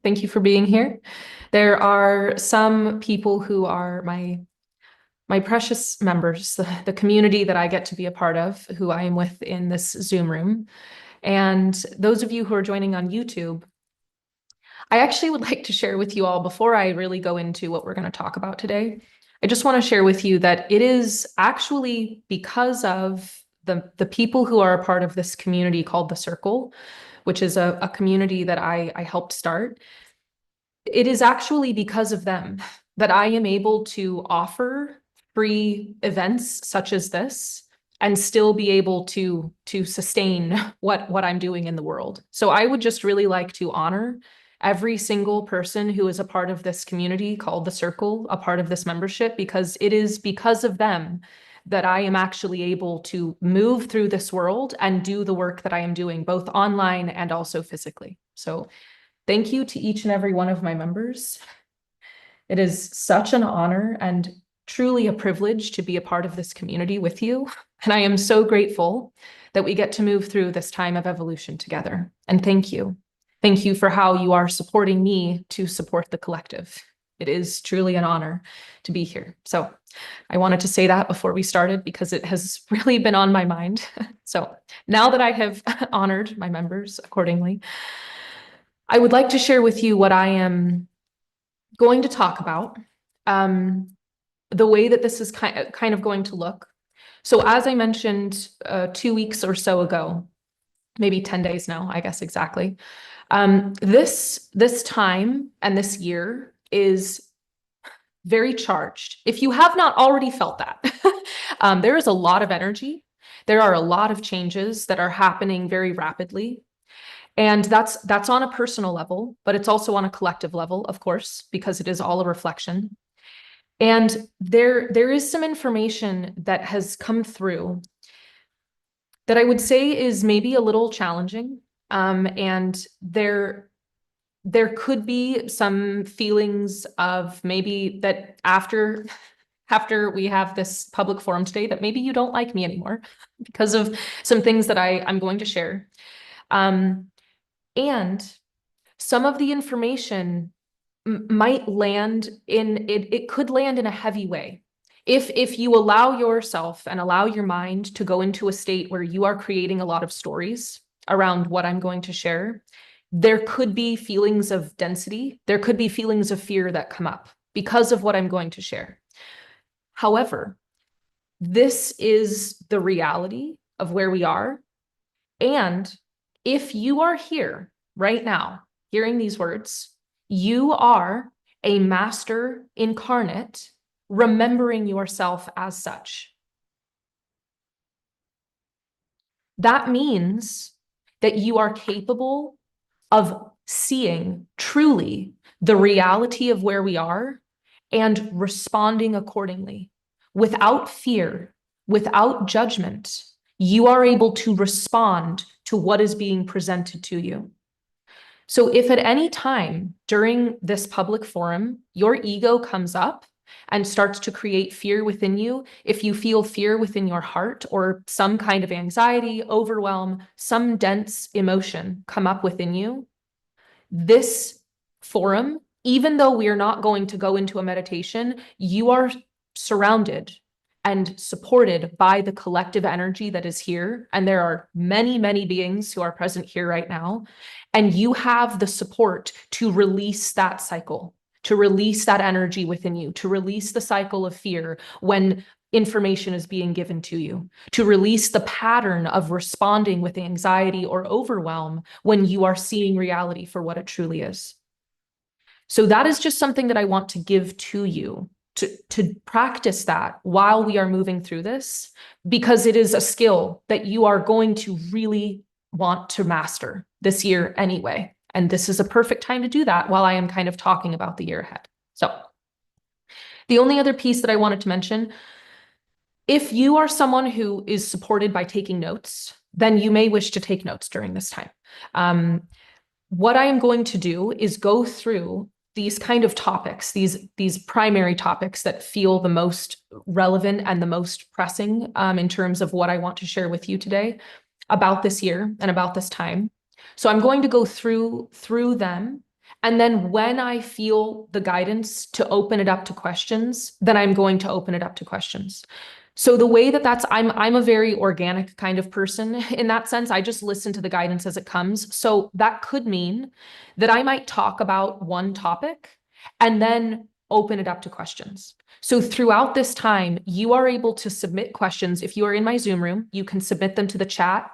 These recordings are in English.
Thank you for being here. There are some people who are my precious members, the community that I get to be a part of, who I am with in this Zoom room. And those of you who are joining on YouTube, I actually would like to share with you all, before I really go into what we're going to talk about today, I just want to share with you that it is actually because of the people who are a part of this community called The Circle, which is a community that I helped start. It is actually because of them that I am able to offer free events such as this and still be able to sustain what I'm doing in the world. So I would just really like to honor every single person who is a part of this community called The Circle, a part of this membership, because it is because of them that I am actually able to move through this world and do the work that I am doing, both online and also physically. So thank you to each and every one of my members. It is such an honor and truly a privilege to be a part of this community with you. And I am so grateful that we get to move through this time of evolution together. And thank you. Thank you for how you are supporting me to support the collective. It is truly an honor to be here. So I wanted to say that before we started because it has really been on my mind. So now that I have honored my members accordingly, I would like to share with you what I am going to talk about, the way that this is kind of going to look. So as I mentioned 2 weeks or so ago, maybe 10 days now, I guess exactly, this time and this year is very charged. If you have not already felt that, there is a lot of energy. There are a lot of changes that are happening very rapidly. And that's on a personal level, but it's also on a collective level, of course, because it is all a reflection. And there is some information that has come through that I would say is maybe a little challenging. And there could be some feelings of maybe that after we have this public forum today, that maybe you don't like me anymore because of some things that I'm going to share. And some of the information might land in it could land in a heavy way. If you allow yourself and allow your mind to go into a state where you are creating a lot of stories around what I'm going to share, there could be feelings of density. There could be feelings of fear that come up because of what I'm going to share. However, this is the reality of where we are. And if you are here right now, hearing these words, you are a master incarnate, remembering yourself as such. That means that you are capable of seeing truly the reality of where we are and responding accordingly without fear, without judgment. You are able to respond to what is being presented to you. So if at any time during this public forum, your ego comes up and starts to create fear within you, if you feel fear within your heart or some kind of anxiety, overwhelm, some dense emotion come up within you, this forum, even though we are not going to go into a meditation, you are surrounded and supported by the collective energy that is here. And there are many, many beings who are present here right now. And you have the support to release that cycle, to release that energy within you, to release the cycle of fear when information is being given to you, to release the pattern of responding with anxiety or overwhelm when you are seeing reality for what it truly is. So that is just something that I want to give to you, to practice that while we are moving through this, because it is a skill that you are going to really want to master this year anyway. And this is a perfect time to do that while I am kind of talking about the year ahead. So the only other piece that I wanted to mention, if you are someone who is supported by taking notes, then you may wish to take notes during this time. What I am going to do is go through these kind of topics, these primary topics that feel the most relevant and the most pressing in terms of what I want to share with you today about this year and about this time. So I'm going to go through them, And then when I feel the guidance to open it up to questions, then I'm going to open it up to questions. So the way that I'm a very organic kind of person in that sense. I just listen to the guidance as it comes. So that could mean that I might talk about one topic and then open it up to questions. So throughout this time, you are able to submit questions. If you are in my Zoom room, you can submit them to the chat.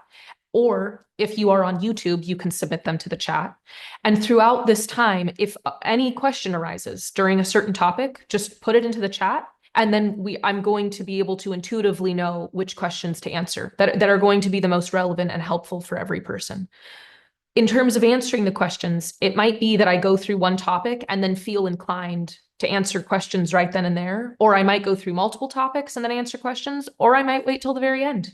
Or if you are on YouTube, you can submit them to the chat. And throughout this time, if any question arises during a certain topic, just put it into the chat. And then I'm going to be able to intuitively know which questions to answer that are going to be the most relevant and helpful for every person. In terms of answering the questions, it might be that I go through one topic and then feel inclined to answer questions right then and there, or I might go through multiple topics and then answer questions, or I might wait till the very end.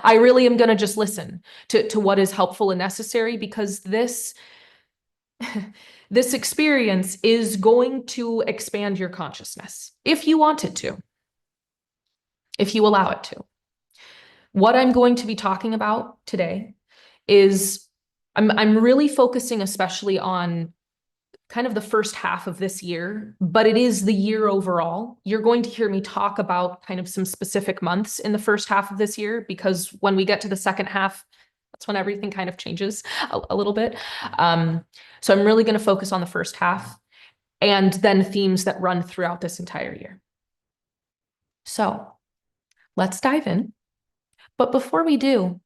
I really am going to just listen to what is helpful and necessary, because this experience is going to expand your consciousness if you want it to, if you allow it to. What I'm going to be talking about today is I'm really focusing especially on kind of the first half of this year, but it is the year overall. You're going to hear me talk about kind of some specific months in the first half of this year, because when we get to the second half, that's when everything kind of changes a little bit. So I'm really going to focus on the first half and then themes that run throughout this entire year. So let's dive in. But before we do,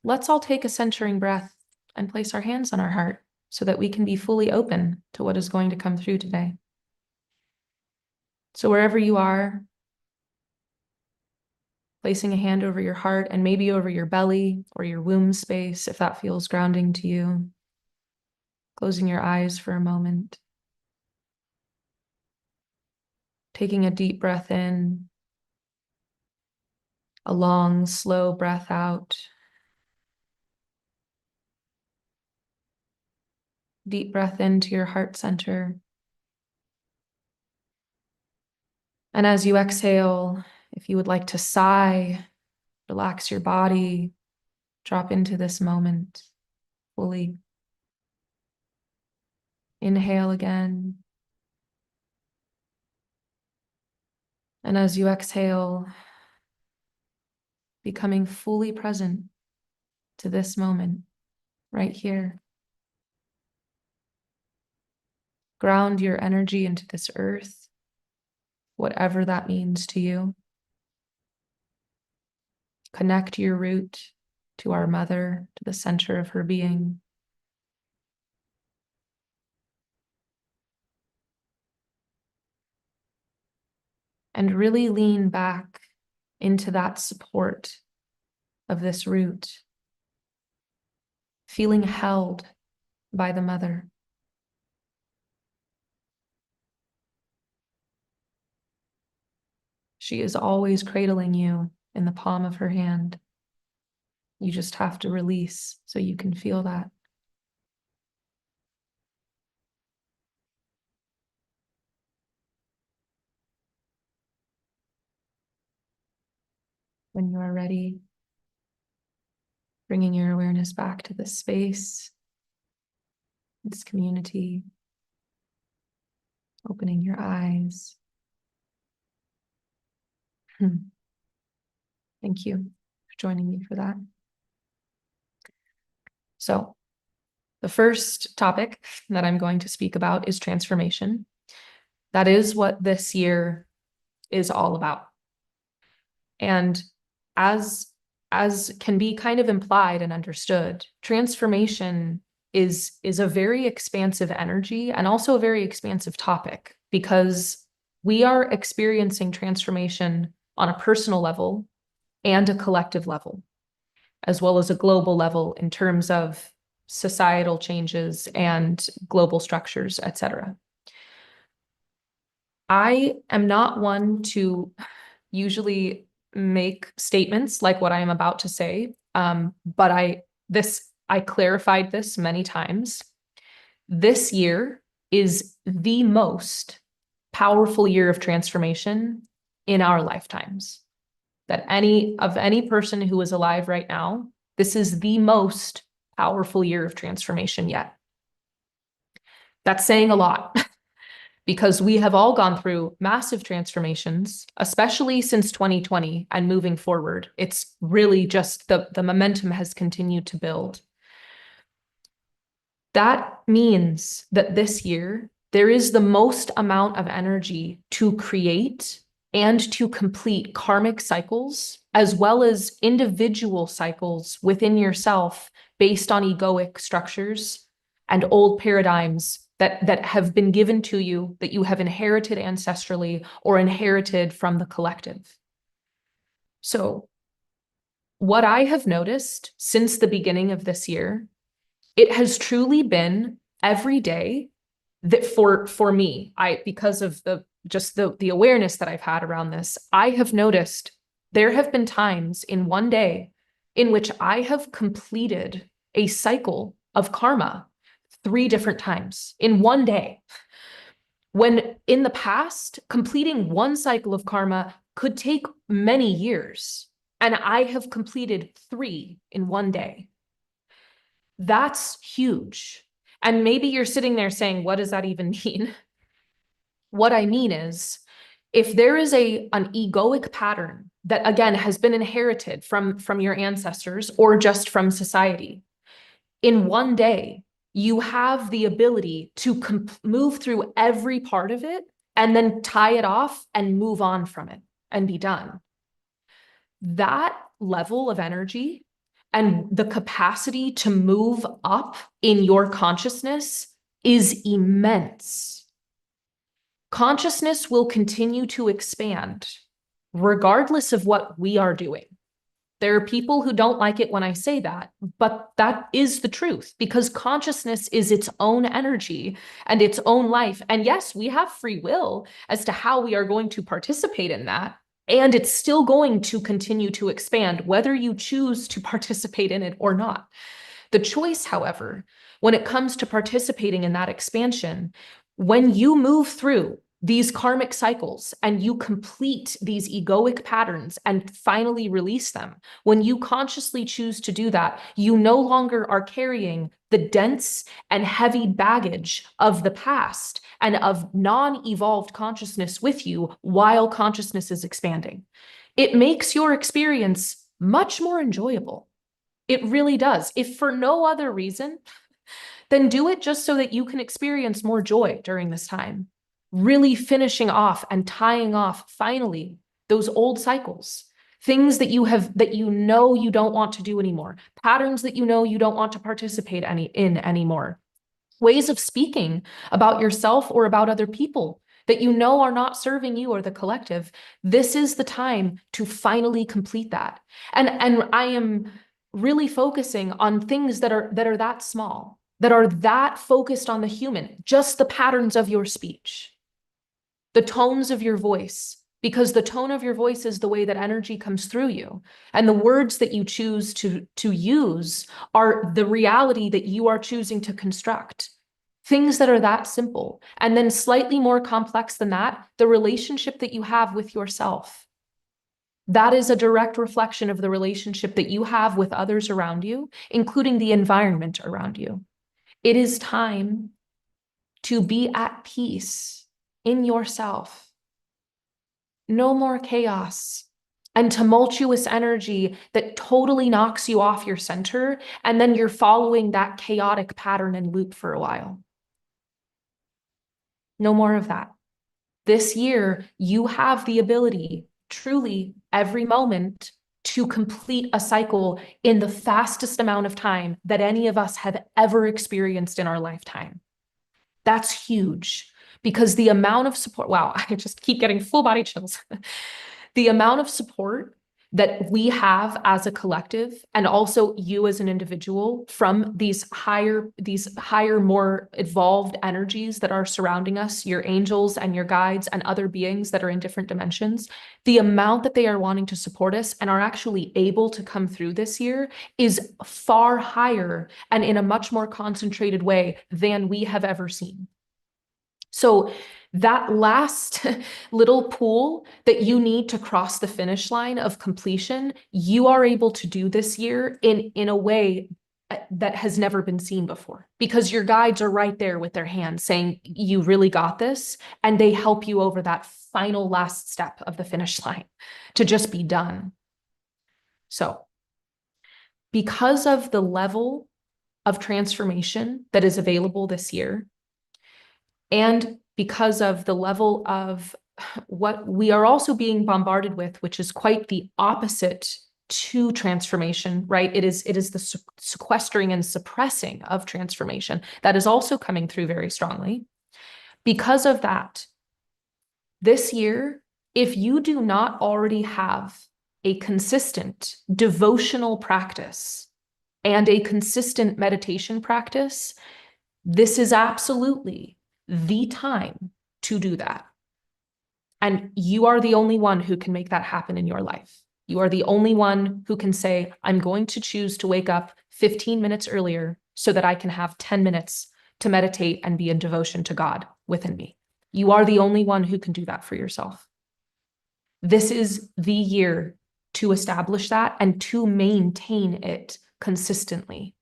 let's all take a centering breath and place our hands on our heart so that we can be fully open to what is going to come through today. So wherever you are, placing a hand over your heart and maybe over your belly or your womb space, if that feels grounding to you. Closing your eyes for a moment. Taking a deep breath in, a long, slow breath out. Deep breath into your heart center. And as you exhale, if you would like to sigh, relax your body, drop into this moment fully. Inhale again. And as you exhale, becoming fully present to this moment right here. Ground your energy into this earth, whatever that means to you. Connect your root to our mother, to the center of her being. And really lean back into that support of this root, feeling held by the mother. She is always cradling you in the palm of her hand. You just have to release so you can feel that. When you are ready, bringing your awareness back to this space, this community, opening your eyes. Thank you for joining me for that. So, the first topic that I'm going to speak about is transformation. That is what this year is all about. And as can be kind of implied and understood, transformation is a very expansive energy and also a very expansive topic, because we are experiencing transformation on a personal level and a collective level, as well as a global level in terms of societal changes and global structures, etc. I am not one to usually make statements like what I am about to say, but I clarified this many times. This year is the most powerful year of transformation in our lifetimes. That any person who is alive right now, this is the most powerful year of transformation yet. That's saying a lot because we have all gone through massive transformations, especially since 2020 and moving forward. It's really just the momentum has continued to build. That means that this year, there is the most amount of energy to create and to complete karmic cycles, as well as individual cycles within yourself based on egoic structures and old paradigms that have been given to you, that you have inherited ancestrally or inherited from the collective. So, what I have noticed since the beginning of this year, it has truly been every day that for me, because of the awareness that I've had around this, I have noticed there have been times in one day in which I have completed a cycle of karma 3 different times in one day. When in the past, completing one cycle of karma could take many years, and I have completed 3 in one day. That's huge. And maybe you're sitting there saying, what does that even mean? What I mean is, if there is an egoic pattern that, again, has been inherited from your ancestors or just from society, in one day, you have the ability to move through every part of it and then tie it off and move on from it and be done. That level of energy and the capacity to move up in your consciousness is immense. Consciousness will continue to expand regardless of what we are doing. There are people who don't like it when I say that, but that is the truth because consciousness is its own energy and its own life. And yes, we have free will as to how we are going to participate in that. And it's still going to continue to expand, whether you choose to participate in it or not. The choice, however, when it comes to participating in that expansion, when you move through these karmic cycles and you complete these egoic patterns and finally release them, when you consciously choose to do that, you no longer are carrying the dense and heavy baggage of the past and of non-evolved consciousness with you while consciousness is expanding. It makes your experience much more enjoyable. It really does. If for no other reason, then do it just so that you can experience more joy during this time. Really finishing off and tying off finally those old cycles, things that you know you don't want to do anymore, patterns that you know you don't want to participate in anymore, ways of speaking about yourself or about other people that you know are not serving you or the collective. This is the time to finally complete that. And I am really focusing on things that are that small, that are that focused on the human, just the patterns of your speech, the tones of your voice, because the tone of your voice is the way that energy comes through you. And the words that you choose to use are the reality that you are choosing to construct. Things that are that simple. And then slightly more complex than that, the relationship that you have with yourself. That is a direct reflection of the relationship that you have with others around you, including the environment around you. It is time to be at peace in yourself. No more chaos and tumultuous energy that totally knocks you off your center, and then you're following that chaotic pattern and loop for a while. No more of that. This year, you have the ability, truly, every moment, to complete a cycle in the fastest amount of time that any of us have ever experienced in our lifetime. That's huge because the amount of support, wow, I just keep getting full body chills. The amount of support that we have as a collective and also you as an individual from these higher, more evolved energies that are surrounding us, your angels and your guides and other beings that are in different dimensions, the amount that they are wanting to support us and are actually able to come through this year is far higher and in a much more concentrated way than we have ever seen. So that last little pool that you need to cross the finish line of completion, you are able to do this year in a way that has never been seen before, because your guides are right there with their hand saying, you really got this. And they help you over that final last step of the finish line to just be done. So because of the level of transformation that is available this year, and because of the level of what we are also being bombarded with, which is quite the opposite to transformation, right? It is the sequestering and suppressing of transformation that is also coming through very strongly. Because of that, this year, if you do not already have a consistent devotional practice and a consistent meditation practice, this is absolutely the time to do that. And you are the only one who can make that happen in your life. You are the only one who can say, I'm going to choose to wake up 15 minutes earlier so that I can have 10 minutes to meditate and be in devotion to God within me. You are the only one who can do that for yourself. This is the year to establish that and to maintain it consistently.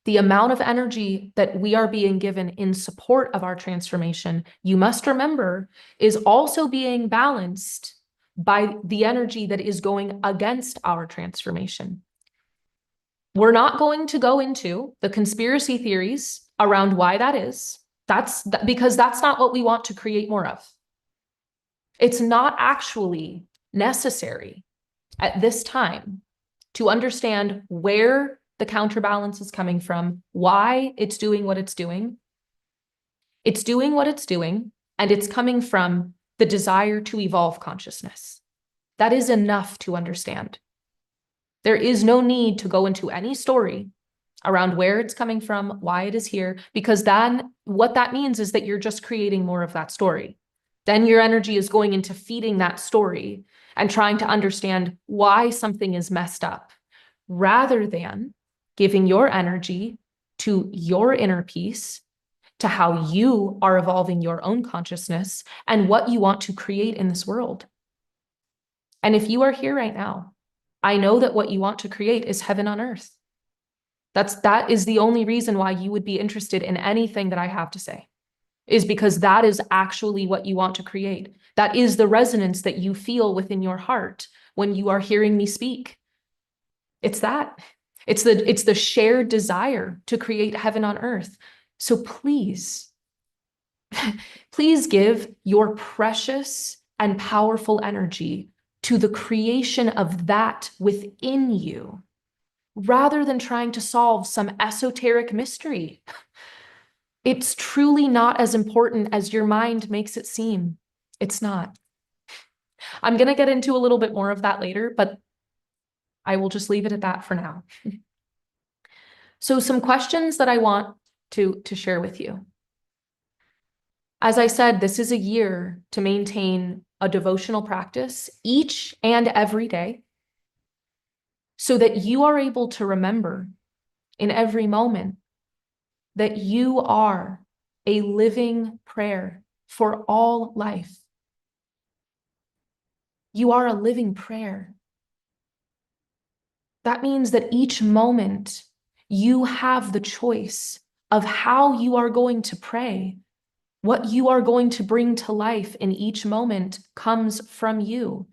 The amount of energy that we are being given in support of our transformation, you must remember, is also being balanced by the energy that is going against our transformation. We're not going to go into the conspiracy theories around why that is. Because that's not what we want to create more of. It's not actually necessary at this time to understand where the counterbalance is coming from, why it's doing what it's doing. It's doing what it's doing, and it's coming from the desire to evolve consciousness. That is enough to understand. There is no need to go into any story around where it's coming from, why it is here, because then what that means is that you're just creating more of that story. Then your energy is going into feeding that story and trying to understand why something is messed up, rather than giving your energy to your inner peace, to how you are evolving your own consciousness and what you want to create in this world. And if you are here right now, I know that what you want to create is heaven on earth. That is the only reason why you would be interested in anything that I have to say, is because that is actually what you want to create. That is the resonance that you feel within your heart when you are hearing me speak. It's that. It's the shared desire to create heaven on earth. So please, please give your precious and powerful energy to the creation of that within you, rather than trying to solve some esoteric mystery. It's truly not as important as your mind makes it seem. It's not. I'm going to get into a little bit more of that later, but I will just leave it at that for now. So some questions that I want to share with you. As I said, this is a year to maintain a devotional practice each and every day so that you are able to remember in every moment that you are a living prayer for all life. You are a living prayer. That means that each moment you have the choice of how you are going to pray. What you are going to bring to life in each moment comes from you.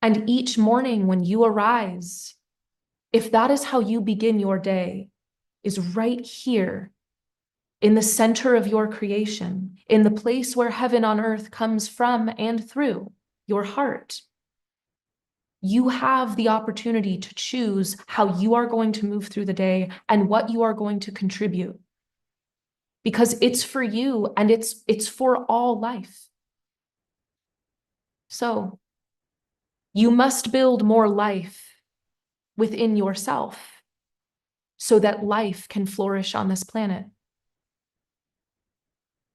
And each morning when you arise, if that is how you begin your day, is right here in the center of your creation, in the place where heaven on earth comes from and through your heart, you have the opportunity to choose how you are going to move through the day and what you are going to contribute. Because it's for you and it's for all life. So you must build more life within yourself so that life can flourish on this planet.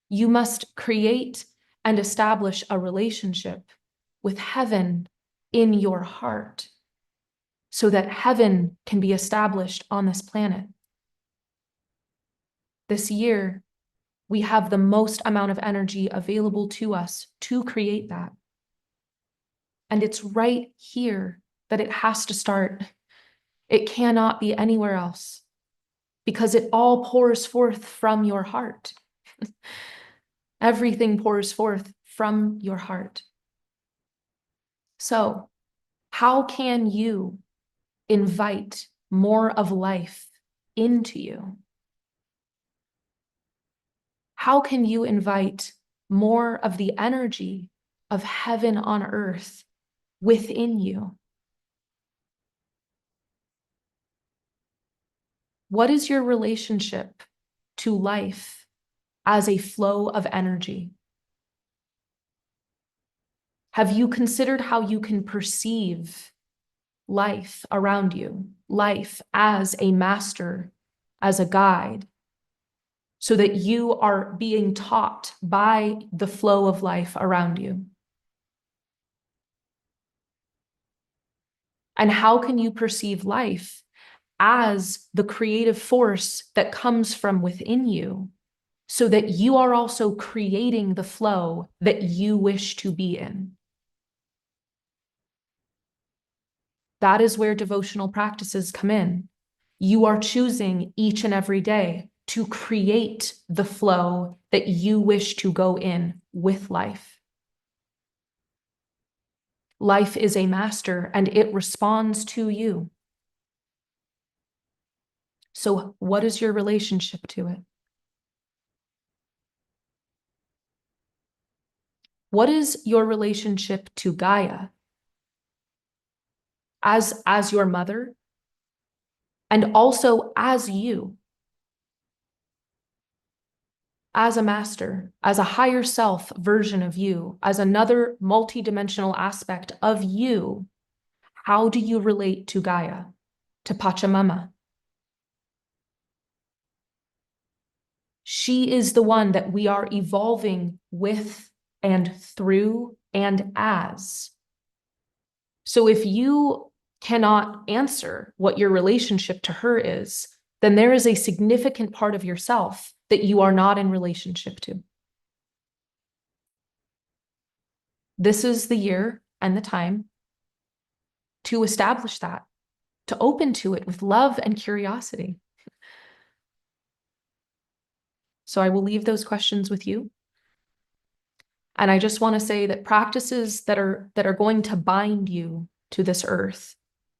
You must create and establish a relationship with heaven in your heart so that heaven can be established on this planet. This year, we have the most amount of energy available to us to create that. And it's right here that it has to start. It cannot be anywhere else because it all pours forth from your heart. Everything pours forth from your heart. So, how can you invite more of life into you? How can you invite more of the energy of heaven on earth within you? What is your relationship to life as a flow of energy? Have you considered how you can perceive life around you, life as a master, as a guide, so that you are being taught by the flow of life around you? And how can you perceive life as the creative force that comes from within you, so that you are also creating the flow that you wish to be in? That is where devotional practices come in. You are choosing each and every day to create the flow that you wish to go in with life. Life is a master and it responds to you. So, what is your relationship to it? What is your relationship to Gaia as your mother and also as you, as a master, as a higher self version of you, as another multidimensional aspect of you? How do you relate to Gaia, to Pachamama? She is the one that we are evolving with and through and as. So if you cannot answer what your relationship to her is, then there is a significant part of yourself that you are not in relationship to. This is the year and the time to establish that, to open to it with love and curiosity. So I will leave those questions with you. And I just want to say that practices that are going to bind you to this earth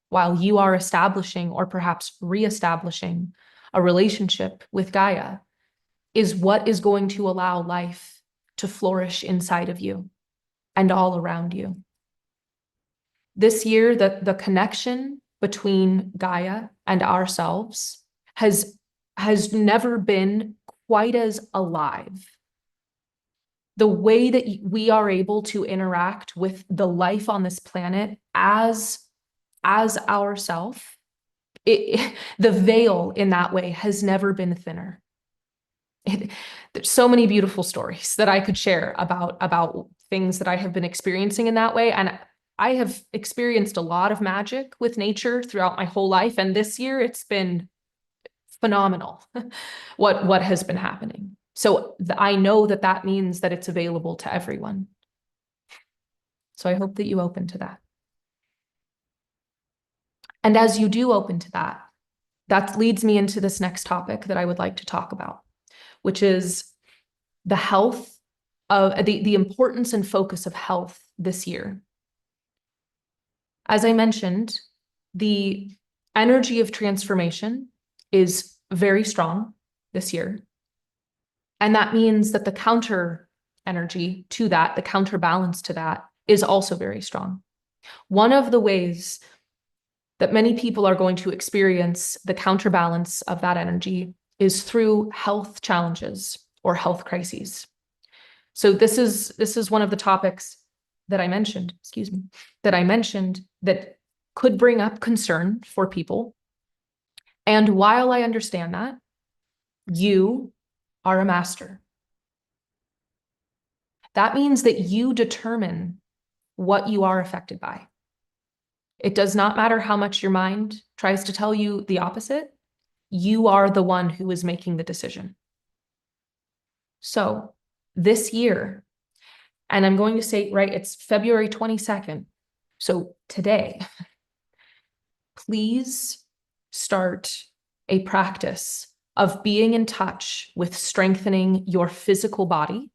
while you are establishing or perhaps reestablishing a relationship with Gaia is what is going to allow life to flourish inside of you and all around you. This year, the connection between Gaia and ourselves has never been quite as alive. The way that we are able to interact with the life on this planet as ourself, the veil in that way has never been thinner. There's so many beautiful stories that I could share about things that I have been experiencing in that way. And I have experienced a lot of magic with nature throughout my whole life. And this year it's been phenomenal what has been happening. So I know that means that it's available to everyone. So I hope that you open to that. And as you do open to that, that leads me into this next topic that I would like to talk about, which is the health of the importance and focus of health this year. As I mentioned, the energy of transformation is very strong this year. And that means that the counter energy to that, the counterbalance to that, is also very strong. One of the ways that many people are going to experience the counterbalance of that energy is through health challenges or health crises. So this is one of the topics that I mentioned, that could bring up concern for people. And while I understand that, you are a master. That means that you determine what you are affected by. It does not matter how much your mind tries to tell you the opposite. You are the one who is making the decision. So this year, and I'm going to say, right, it's February 22nd. So today, please start a practice of being in touch with strengthening your physical body,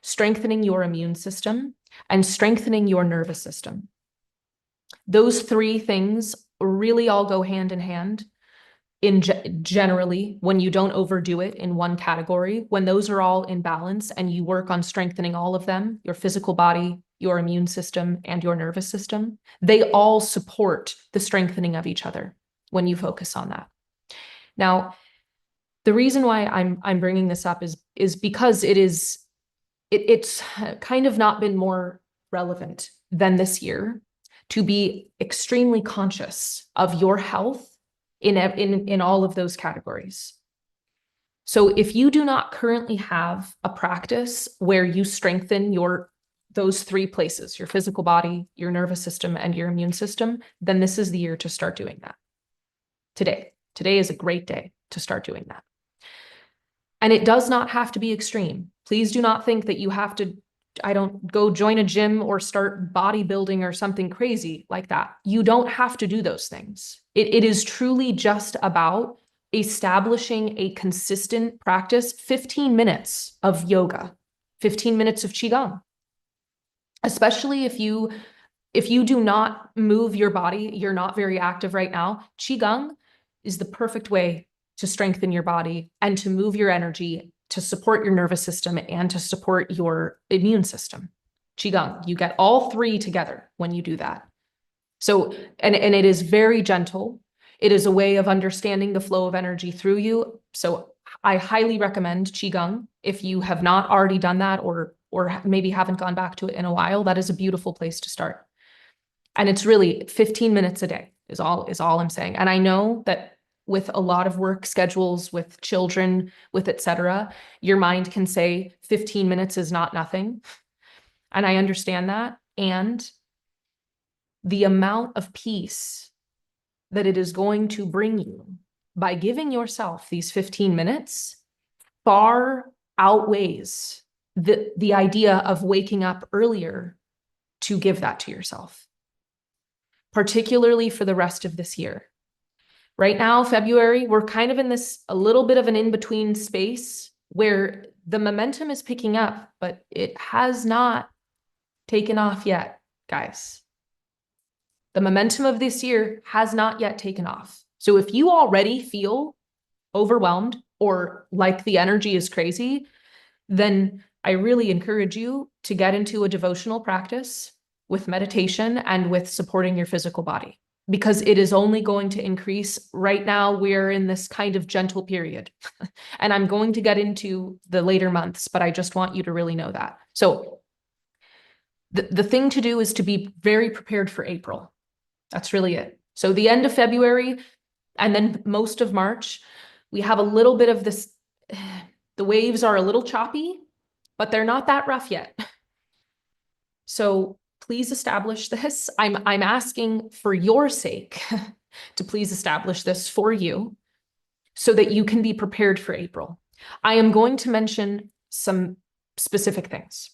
strengthening your immune system, and strengthening your nervous system. Those three things really all go hand in hand generally when you don't overdo it in one category. When those are all in balance and you work on strengthening all of them, your physical body, your immune system, and your nervous system, they all support the strengthening of each other when you focus on that. Now, the reason why I'm bringing this up is because it's kind of not been more relevant than this year to be extremely conscious of your health in all of those categories. So if you do not currently have a practice where you strengthen those three places, your physical body, your nervous system, and your immune system, then this is the year to start doing that. Today is a great day to start doing that. And it does not have to be extreme. Please do not think that you have to, go join a gym or start bodybuilding or something crazy like that. You don't have to do those things. It is truly just about establishing a consistent practice, 15 minutes of yoga, 15 minutes of qigong. Especially if you do not move your body, you're not very active right now, qigong is the perfect way to strengthen your body and to move your energy, to support your nervous system and to support your immune system. Qigong, you get all three together when you do that. So, and it is very gentle. It is a way of understanding the flow of energy through you. So I highly recommend Qigong. If you have not already done that or maybe haven't gone back to it in a while, that is a beautiful place to start. And it's really 15 minutes a day is all I'm saying. And I know that with a lot of work schedules, with children, with et cetera, your mind can say 15 minutes is not nothing. And I understand that. And the amount of peace that it is going to bring you by giving yourself these 15 minutes far outweighs the idea of waking up earlier to give that to yourself, particularly for the rest of this year. Right now, February, we're kind of in this a little bit of an in-between space where the momentum is picking up, but it has not taken off yet, guys. The momentum of this year has not yet taken off. So if you already feel overwhelmed or like the energy is crazy, then I really encourage you to get into a devotional practice with meditation and with supporting your physical body, because it is only going to increase. Right now, we're in this kind of gentle period. And I'm going to get into the later months, but I just want you to really know that. So the thing to do is to be very prepared for April. That's really it. So the end of February and then most of March, we have a little bit of this, the waves are a little choppy, but they're not that rough yet. So please establish this. I'm asking for your sake to please establish this for you so that you can be prepared for April. I am going to mention some specific things.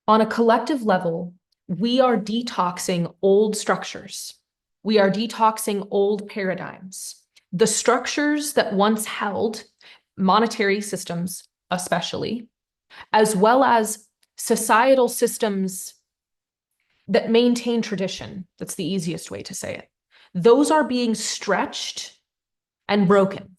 On a collective level, we are detoxing old structures. We are detoxing old paradigms. The structures that once held monetary systems, especially, as well as societal systems that maintain tradition. That's the easiest way to say it. Those are being stretched and broken.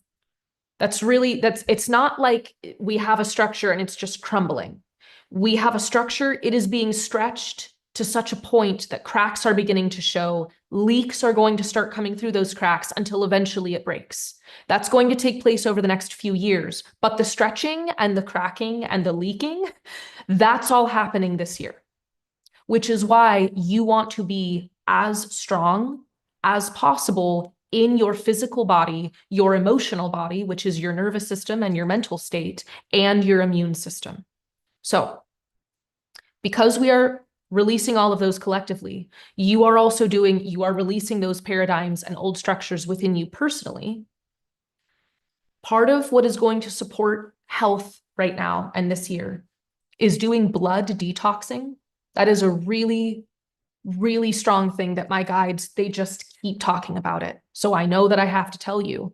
It's not like we have a structure and it's just crumbling. We have a structure, it is being stretched to such a point that cracks are beginning to show, leaks are going to start coming through those cracks until eventually it breaks. That's going to take place over the next few years, but the stretching and the cracking and the leaking, that's all happening this year, which is why you want to be as strong as possible in your physical body, your emotional body, which is your nervous system and your mental state, and your immune system. So, because we are releasing all of those collectively, you are releasing those paradigms and old structures within you personally. Part of what is going to support health right now and this year is doing blood detoxing. That is a really, really strong thing that my guides, they just keep talking about it. So I know that I have to tell you,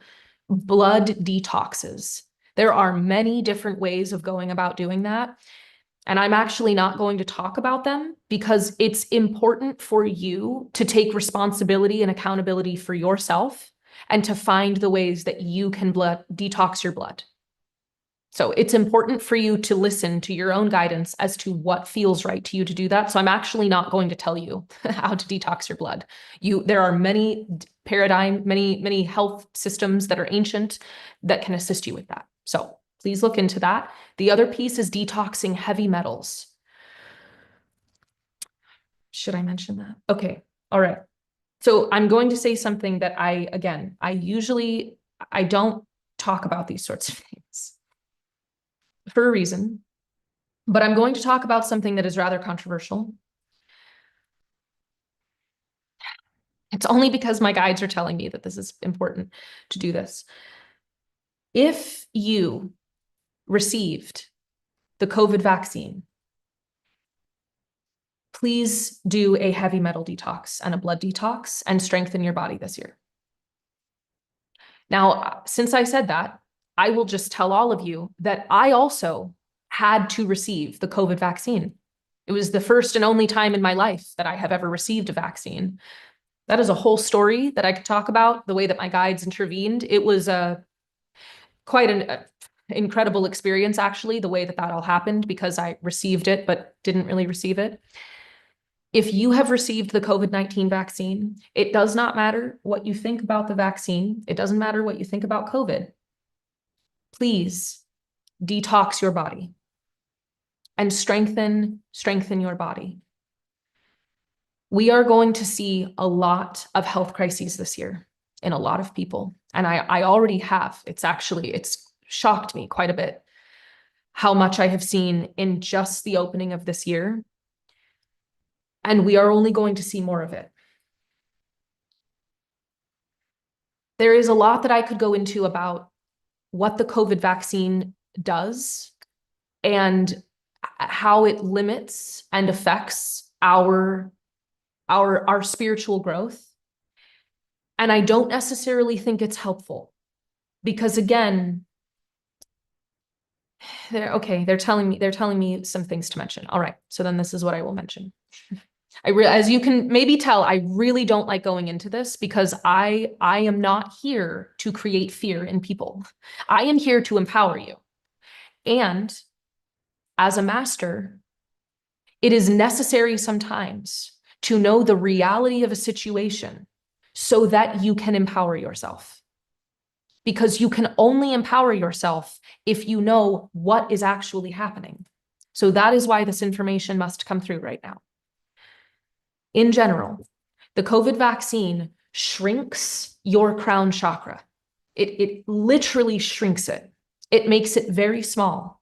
blood detoxes. There are many different ways of going about doing that. And I'm actually not going to talk about them because it's important for you to take responsibility and accountability for yourself and to find the ways that you can detox your blood. So it's important for you to listen to your own guidance as to what feels right to you to do that. So I'm actually not going to tell you how to detox your blood. There are many many health systems that are ancient that can assist you with that. So please look into that. The other piece is detoxing heavy metals. Should I mention that? Okay. All right. So I'm going to say something that I don't talk about these sorts of things for a reason, but I'm going to talk about something that is rather controversial. It's only because my guides are telling me that this is important to do this. If you received the COVID vaccine, please do a heavy metal detox and a blood detox and strengthen your body this year. Now, since I said that, I will just tell all of you that I also had to receive the COVID vaccine. It was the first and only time in my life that I have ever received a vaccine. That is a whole story that I could talk about, the way that my guides intervened. It was quite an incredible experience, actually, the way that all happened, because I received it but didn't really receive it. If you have received the COVID-19 vaccine, it does not matter what you think about the vaccine. It doesn't matter what you think about COVID. Please detox your body and strengthen your body. We are going to see a lot of health crises this year in a lot of people. And I already have. It's shocked me quite a bit how much I have seen in just the opening of this year. And we are only going to see more of it. There is a lot that I could go into about what the COVID vaccine does and how it limits and affects our spiritual growth. And I don't necessarily think it's helpful because, again, they're telling me some things to mention. All right, so then this is what I will mention. As you can maybe tell, I really don't like going into this because I am not here to create fear in people. I am here to empower you. And as a master, it is necessary sometimes to know the reality of a situation so that you can empower yourself. Because you can only empower yourself if you know what is actually happening. So that is why this information must come through right now. In general, the COVID vaccine shrinks your crown chakra. It literally shrinks it. It makes it very small.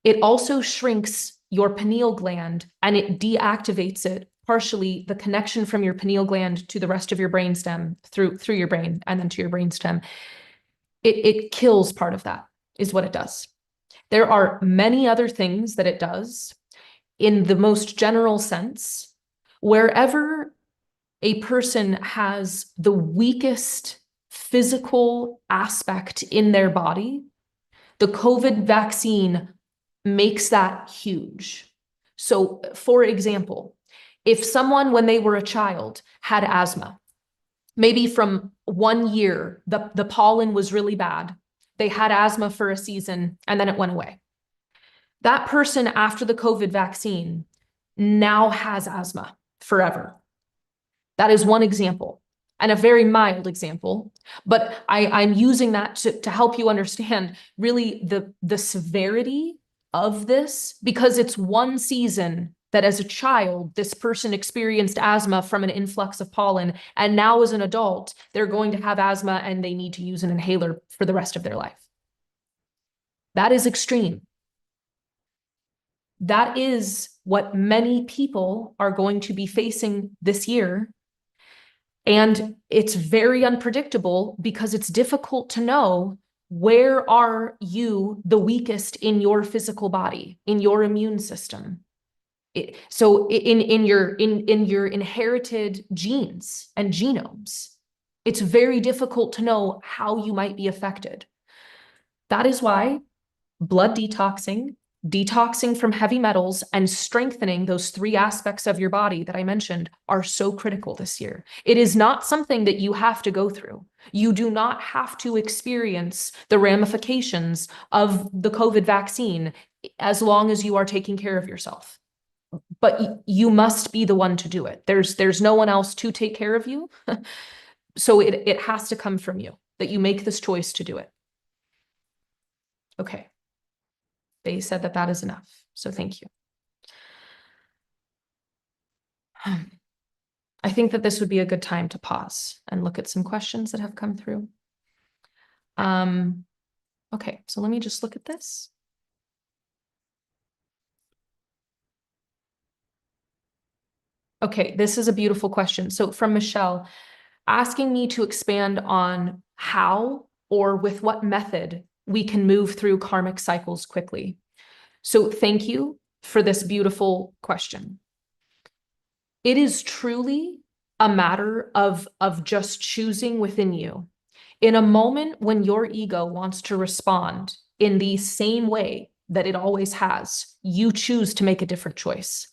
It also shrinks your pineal gland and it deactivates it partially, the connection from your pineal gland to the rest of your brainstem through your brain and then to your brainstem. It kills part of that, is what it does. There are many other things that it does in the most general sense. Wherever a person has the weakest physical aspect in their body, the COVID vaccine makes that huge. So, for example, if someone, when they were a child, had asthma, maybe from 1 year, the pollen was really bad, they had asthma for a season, and then it went away. That person, after the COVID vaccine, now has asthma forever. That is one example, and a very mild example, but I'm using that to help you understand really the severity of this, because it's one season that as a child, this person experienced asthma from an influx of pollen, and now as an adult, they're going to have asthma and they need to use an inhaler for the rest of their life. That is extreme. That is what many people are going to be facing this year. And it's very unpredictable because it's difficult to know where are you the weakest in your physical body, in your immune system. So in your inherited genes and genomes, it's very difficult to know how you might be affected. That is why blood detoxing, detoxing from heavy metals, and strengthening those three aspects of your body that I mentioned are so critical this year. It is not something that you have to go through. You do not have to experience the ramifications of the COVID vaccine as long as you are taking care of yourself. But you must be the one to do it. There's no one else to take care of you. So it has to come from you, that you make this choice to do it. Okay. They said that is enough. So thank you. I think that this would be a good time to pause and look at some questions that have come through. Okay, so let me just look at this. Okay, this is a beautiful question. So from Michelle, asking me to expand on how or with what method we can move through karmic cycles quickly. So thank you for this beautiful question. It is truly a matter of just choosing within you. In a moment when your ego wants to respond in the same way that it always has, you choose to make a different choice.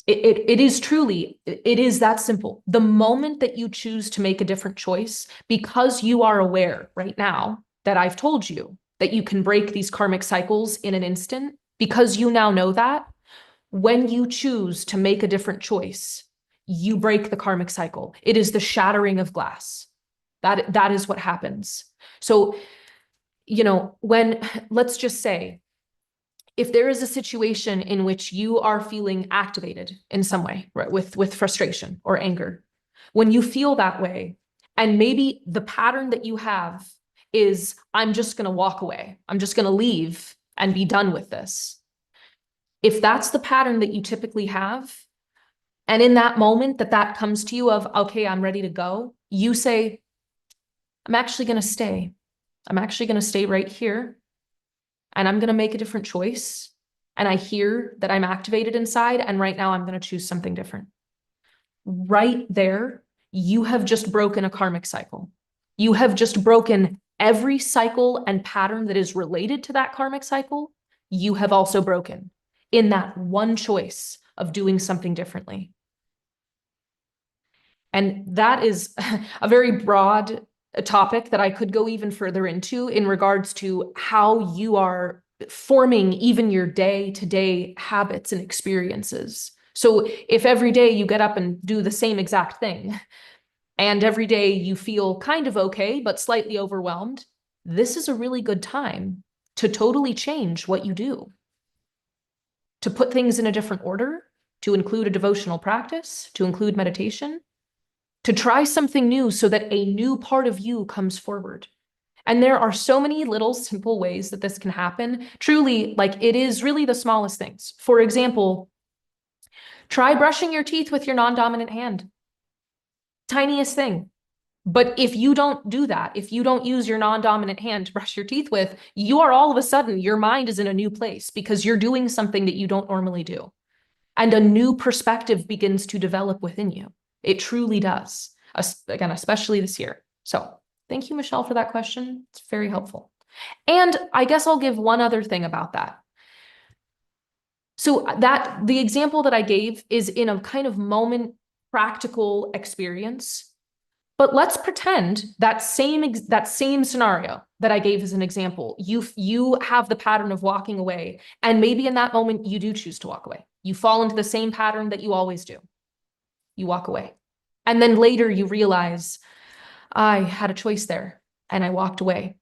It is truly, it is that simple. The moment that you choose to make a different choice, because you are aware right now that I've told you that you can break these karmic cycles in an instant, because you now know that, when you choose to make a different choice, you break the karmic cycle. It is the shattering of glass. That is what happens. So, let's just say, if there is a situation in which you are feeling activated in some way, right, with frustration or anger, when you feel that way, and maybe the pattern that you have is, I'm just going to walk away, I'm just going to leave and be done with this. If that's the pattern that you typically have, and in that moment that comes to you of, okay, I'm ready to go, you say, I'm actually going to stay. I'm actually going to stay right here. And I'm going to make a different choice. And I hear that I'm activated inside. And right now I'm going to choose something different. Right there, you have just broken a karmic cycle. You have just broken every cycle and pattern that is related to that karmic cycle. You have also broken in that one choice of doing something differently. And that is a very broad topic that I could go even further into in regards to how you are forming even your day-to-day habits and experiences. So if every day you get up and do the same exact thing, and every day you feel kind of okay, but slightly overwhelmed, this is a really good time to totally change what you do. To put things in a different order, to include a devotional practice, to include meditation, to try something new so that a new part of you comes forward. And there are so many little simple ways that this can happen. Truly, like, it is really the smallest things. For example, try brushing your teeth with your non-dominant hand. Tiniest thing. But if you don't do that, if you don't use your non-dominant hand to brush your teeth with, you are all of a sudden, your mind is in a new place because you're doing something that you don't normally do. And a new perspective begins to develop within you. It truly does. Again, especially this year. So thank you, Michelle, for that question. It's very helpful. And I guess I'll give one other thing about that. So the example that I gave is in a kind of moment practical experience. But let's pretend that same scenario that I gave as an example. You have the pattern of walking away, and maybe in that moment you do choose to walk away. You fall into the same pattern that you always do. You walk away. And then later you realize, I had a choice there and I walked away.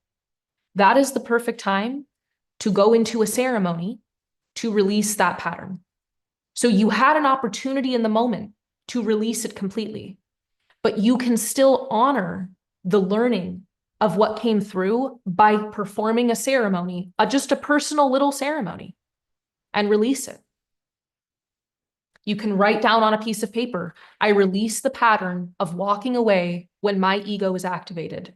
That is the perfect time to go into a ceremony to release that pattern. So you had an opportunity in the moment to release it completely, but you can still honor the learning of what came through by performing a ceremony, just a personal little ceremony, and release it. You can write down on a piece of paper, I release the pattern of walking away when my ego is activated.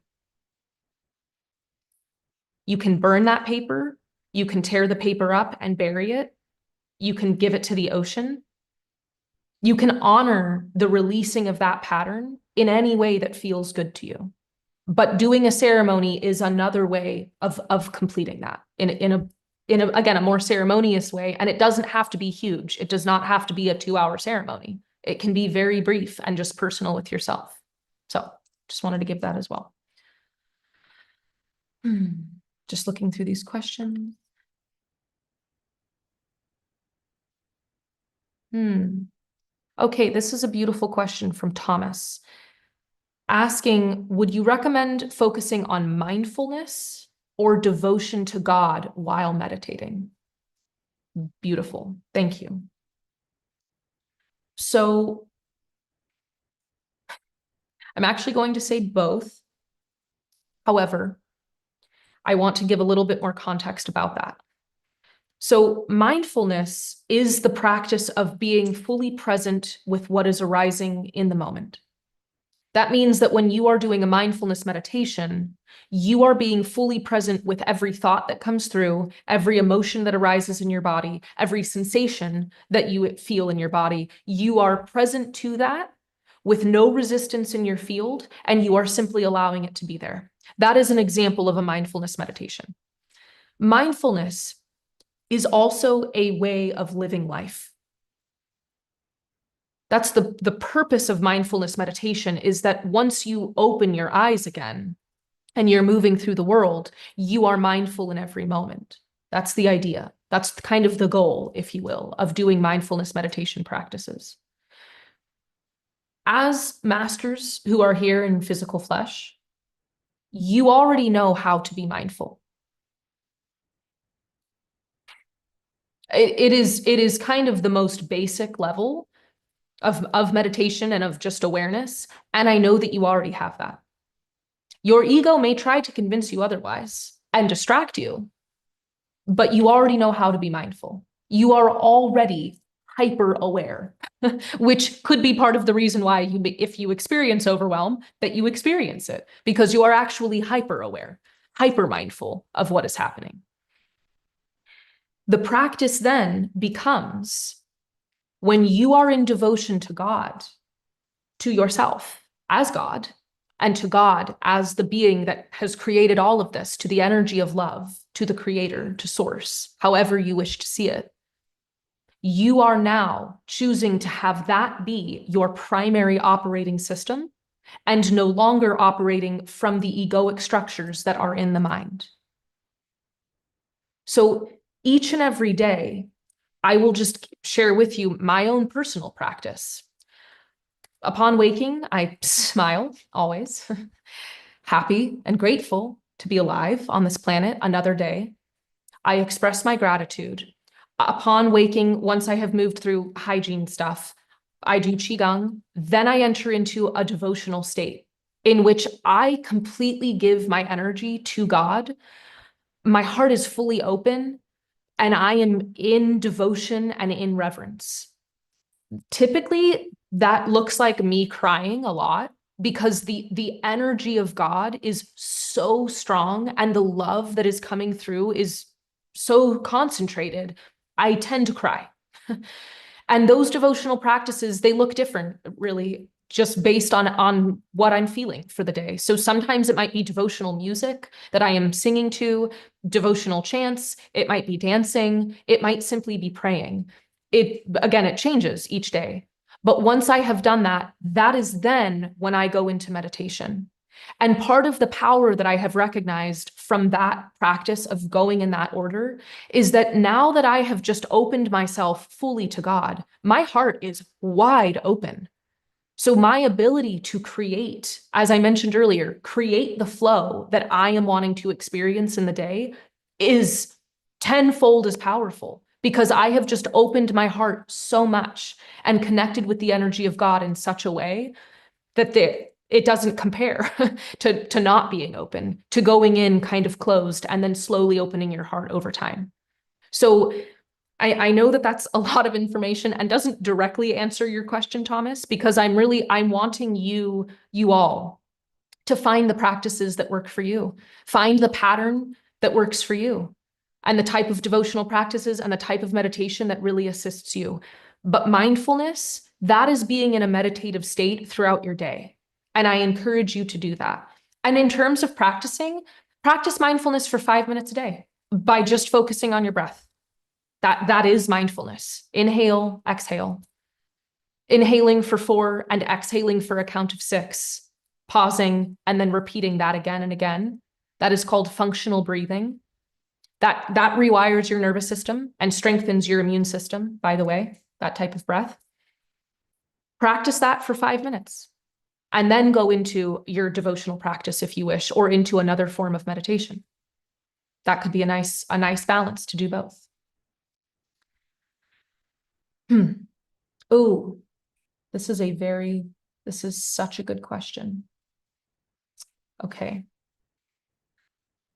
You can burn that paper. You can tear the paper up and bury it. You can give it to the ocean. You can honor the releasing of that pattern in any way that feels good to you. But doing a ceremony is another way of completing that in a again, a more ceremonious way. And it doesn't have to be huge. It does not have to be a 2-hour ceremony. It can be very brief and just personal with yourself. So just wanted to give that as well. Just looking through these questions. Okay, this is a beautiful question from Thomas, asking, would you recommend focusing on mindfulness or devotion to God while meditating? Beautiful. Thank you. So I'm actually going to say both. However, I want to give a little bit more context about that. So mindfulness is the practice of being fully present with what is arising in the moment. That means that when you are doing a mindfulness meditation, you are being fully present with every thought that comes through, every emotion that arises in your body, every sensation that you feel in your body. You are present to that with no resistance in your field, and you are simply allowing it to be there. That is an example of a mindfulness meditation. Mindfulness is also a way of living life. That's the purpose of mindfulness meditation, is that once you open your eyes again and you're moving through the world, you are mindful in every moment. That's the idea. That's kind of the goal, if you will, of doing mindfulness meditation practices. As masters who are here in physical flesh, you already know how to be mindful. It is kind of the most basic level of meditation and of just awareness. And I know that you already have that. Your ego may try to convince you otherwise and distract you, but you already know how to be mindful. You are already hyper aware, which could be part of the reason why if you experience overwhelm, that you experience it, because you are actually hyper aware, hyper mindful of what is happening. The practice then becomes, when you are in devotion to God, to yourself as God, and to God as the being that has created all of this, to the energy of love, to the creator, to source, however you wish to see it, you are now choosing to have that be your primary operating system and no longer operating from the egoic structures that are in the mind. So each and every day, I will just share with you my own personal practice. Upon waking, I smile always, happy and grateful to be alive on this planet another day. I express my gratitude. Upon waking, once I have moved through hygiene stuff, I do Qigong. Then I enter into a devotional state in which I completely give my energy to God. My heart is fully open, and I am in devotion and in reverence. Typically, that looks like me crying a lot, because the energy of God is so strong and the love that is coming through is so concentrated. I tend to cry. And those devotional practices, they look different, really, just based on what I'm feeling for the day. So sometimes it might be devotional music that I am singing to, devotional chants, it might be dancing, it might simply be praying. It changes each day. But once I have done that, that is then when I go into meditation. And part of the power that I have recognized from that practice of going in that order is that now that I have just opened myself fully to God, my heart is wide open. So my ability to create, as I mentioned earlier, create the flow that I am wanting to experience in the day is tenfold as powerful, because I have just opened my heart so much and connected with the energy of God in such a way that it doesn't compare to not being open, to going in kind of closed and then slowly opening your heart over time. So I know that that's a lot of information and doesn't directly answer your question, Thomas, because I'm wanting you all to find the practices that work for you, find the pattern that works for you. and the type of devotional practices and the type of meditation that really assists you. But mindfulness, that is being in a meditative state throughout your day. And I encourage you to do that. And in terms of practicing, practice mindfulness for 5 minutes a day by just focusing on your breath. That is mindfulness. Inhale, exhale. Inhaling for 4 and exhaling for a count of 6, pausing and then repeating that again and again. That is called functional breathing. That rewires your nervous system and strengthens your immune system, by the way, that type of breath. Practice that for 5 minutes and then go into your devotional practice if you wish, or into another form of meditation. That could be a nice balance to do both. Oh, this is such a good question. Okay.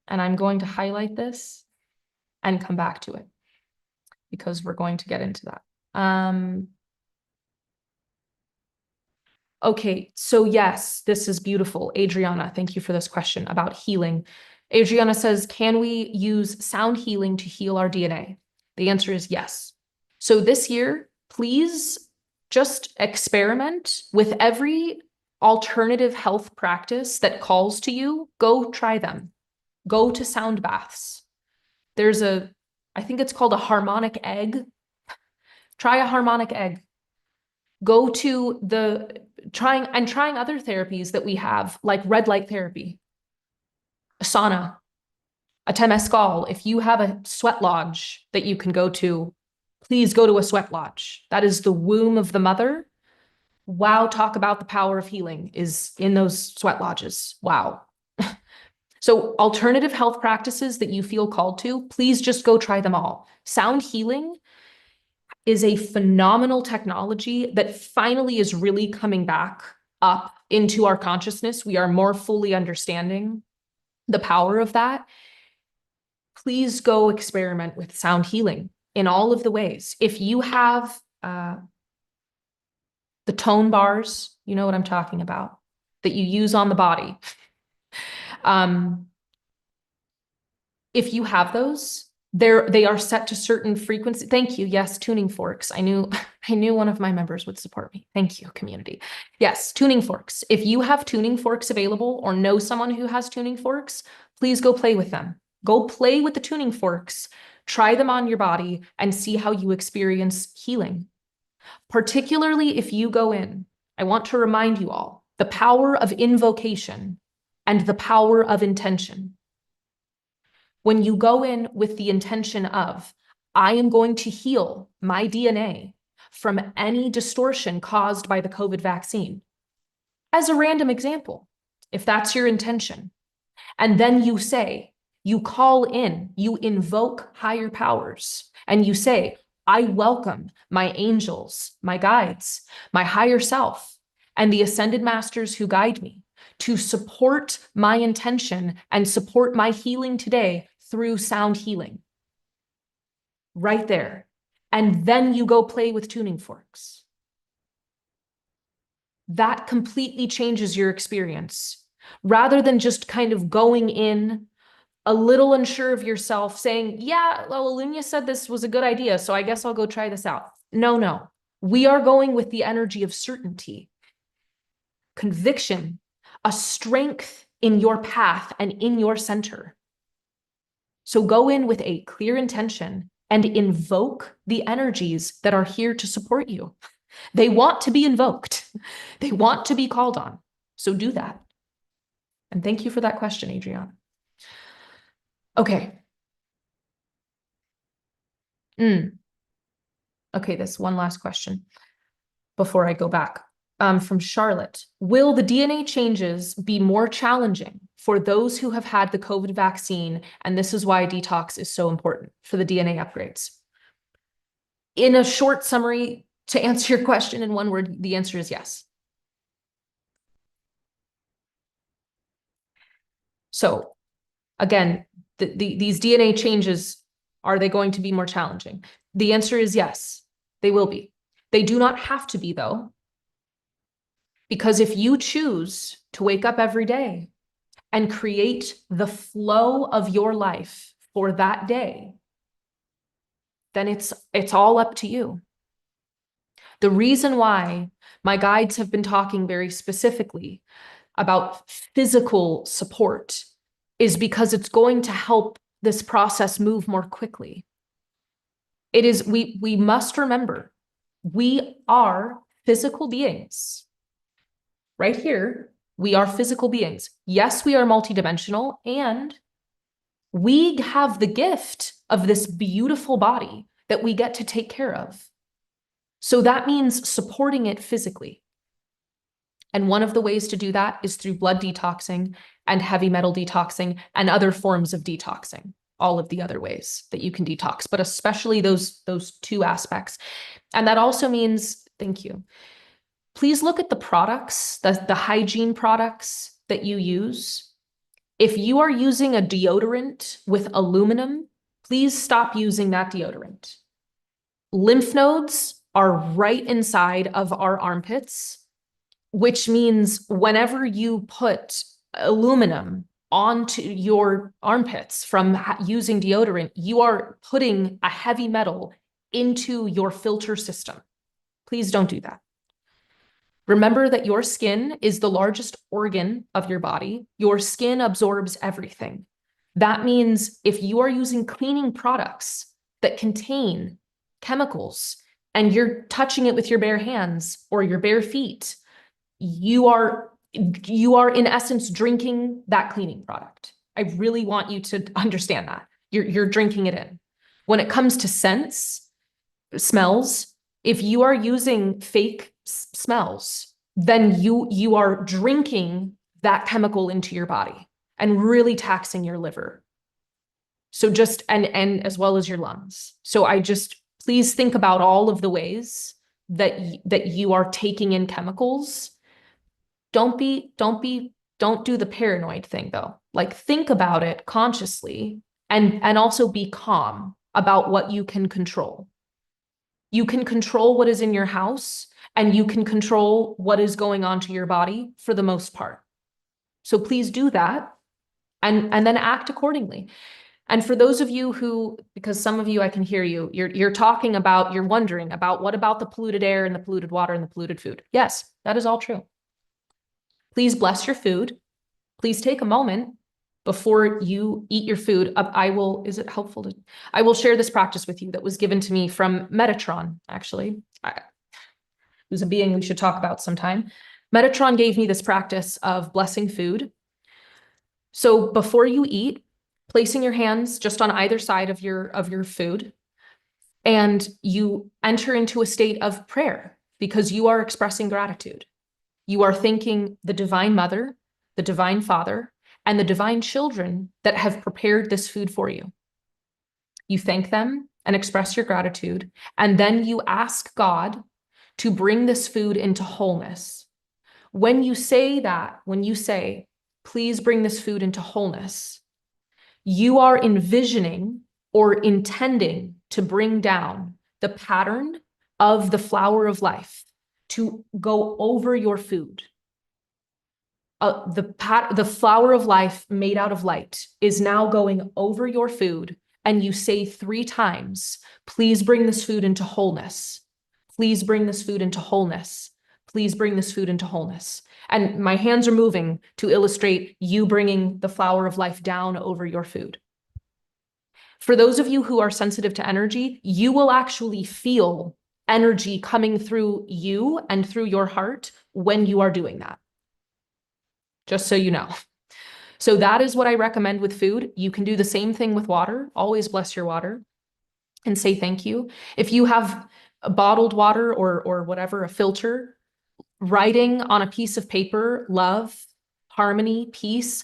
And I'm going to highlight this and come back to it because we're going to get into that. Okay, so yes, this is beautiful. Adriana, thank you for this question about healing. Adriana says, can we use sound healing to heal our DNA? The answer is yes. So this year, please just experiment with every alternative health practice that calls to you. Go try them. Go to sound baths. I think it's called a harmonic egg. Try a harmonic egg. Go to trying other therapies that we have, like red light therapy, a sauna, a temescal. If you have a sweat lodge that you can go to, please go to a sweat lodge. That is the womb of the mother. Wow, talk about the power of healing is in those sweat lodges. Wow. So alternative health practices that you feel called to, please just go try them all. Sound healing is a phenomenal technology that finally is really coming back up into our consciousness. We are more fully understanding the power of that. Please go experiment with sound healing in all of the ways. If you have the tone bars, you know what I'm talking about, that you use on the body. If you have those, they are set to certain frequency. Thank you. Yes, tuning forks. I knew one of my members would support me. Thank you, community. Yes, tuning forks. If you have tuning forks available or know someone who has tuning forks, please go play with them. Go play with the tuning forks, try them on your body and see how you experience healing. Particularly if you go in, I want to remind you all, the power of invocation and the power of intention. When you go in with the intention of, I am going to heal my DNA from any distortion caused by the COVID vaccine, as a random example, if that's your intention, and then you say, you call in, you invoke higher powers, and you say, I welcome my angels, my guides, my higher self, and the ascended masters who guide me to support my intention and support my healing today through sound healing. Right there. And then you go play with tuning forks. That completely changes your experience. Rather than just kind of going in a little unsure of yourself, saying, yeah, well, Eluña said this was a good idea, so I guess I'll go try this out. No. We are going with the energy of certainty, conviction, a strength in your path and in your center. So go in with a clear intention and invoke the energies that are here to support you. They want to be invoked. They want to be called on. So do that. And thank you for that question, Adriana. Okay. Okay, this one last question before I go back. From Charlotte. Will the DNA changes be more challenging for those who have had the COVID vaccine? And this is why detox is so important for the DNA upgrades. In a short summary, to answer your question in one word, the answer is yes. So again, these DNA changes, are they going to be more challenging? The answer is yes, they will be. They do not have to be, though. Because if you choose to wake up every day and create the flow of your life for that day, then it's all up to you. The reason why my guides have been talking very specifically about physical support is because it's going to help this process move more quickly. It is, we must remember, we are physical beings. Right here, we are physical beings. Yes, we are multidimensional, and we have the gift of this beautiful body that we get to take care of. So that means supporting it physically. And one of the ways to do that is through blood detoxing and heavy metal detoxing and other forms of detoxing, all of the other ways that you can detox, but especially those two aspects. And that also means, thank you, please look at the products, the hygiene products that you use. If you are using a deodorant with aluminum, please stop using that deodorant. Lymph nodes are right inside of our armpits, which means whenever you put aluminum onto your armpits from using deodorant, you are putting a heavy metal into your filter system. Please don't do that. Remember that your skin is the largest organ of your body. Your skin absorbs everything. That means if you are using cleaning products that contain chemicals and you're touching it with your bare hands or your bare feet, you are in essence drinking that cleaning product. I really want you to understand that. You're drinking it in. When it comes to scents, smells, if you are using fake smells, then you are drinking that chemical into your body and really taxing your liver. So just, and as well as your lungs. So please think about all of the ways that you are taking in chemicals. Don't do the paranoid thing though. Like, think about it consciously and also be calm about what you can control. You can control what is in your house and you can control what is going on to your body for the most part. So please do that and then act accordingly. And for those of you who, because some of you, I can hear you, you're talking about, you're wondering about what about the polluted air and the polluted water and the polluted food. Yes, that is all true. Please bless your food. Please take a moment before you eat your food. I will share this practice with you that was given to me from Metatron, actually, who's a being we should talk about sometime. Metatron gave me this practice of blessing food. So before you eat, placing your hands just on either side of your food, and you enter into a state of prayer because you are expressing gratitude. You are thanking the Divine Mother, the Divine Father, and the divine children that have prepared this food for you. You thank them and express your gratitude, and then you ask God to bring this food into wholeness. When you say, please bring this food into wholeness, you are envisioning or intending to bring down the pattern of the flower of life to go over your food. The flower of life made out of light is now going over your food, and you say 3 times, please bring this food into wholeness. Please bring this food into wholeness. Please bring this food into wholeness. And my hands are moving to illustrate you bringing the flower of life down over your food. For those of you who are sensitive to energy, you will actually feel energy coming through you and through your heart when you are doing that. Just so you know. So that is what I recommend with food. You can do the same thing with water. Always bless your water and say thank you. If you have a bottled water or whatever, a filter, writing on a piece of paper, love, harmony, peace,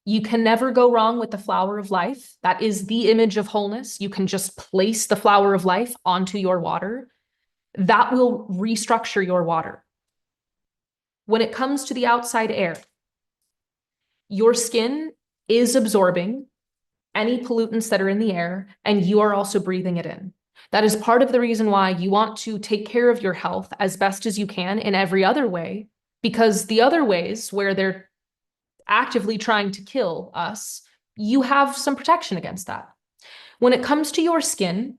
you can never go wrong with the flower of life. That is the image of wholeness. You can just place the flower of life onto your water. That will restructure your water. When it comes to the outside air, your skin is absorbing any pollutants that are in the air, and you are also breathing it in. That is part of the reason why you want to take care of your health as best as you can in every other way, because the other ways where they're actively trying to kill us, you have some protection against that. When it comes to your skin,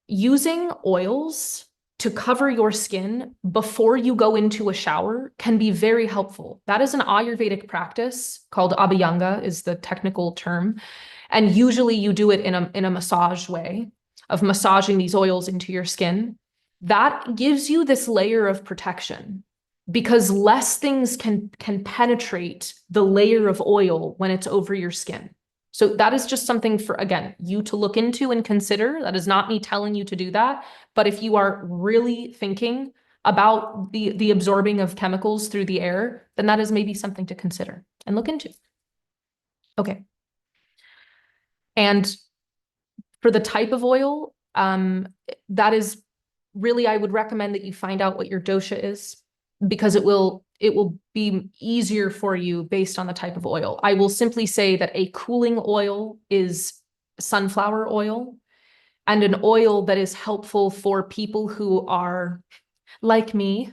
using oils to cover your skin before you go into a shower can be very helpful. That is an Ayurvedic practice called Abhyanga is the technical term. And usually you do it in a massage way of massaging these oils into your skin. That gives you this layer of protection because less things can penetrate the layer of oil when it's over your skin. So that is just something for, again, you to look into and consider. That is not me telling you to do that. But if you are really thinking about the absorbing of chemicals through the air, then that is maybe something to consider and look into. Okay. And for the type of oil, that is really, I would recommend that you find out what your dosha is because it will be easier for you based on the type of oil. I will simply say that a cooling oil is sunflower oil, and an oil that is helpful for people who are like me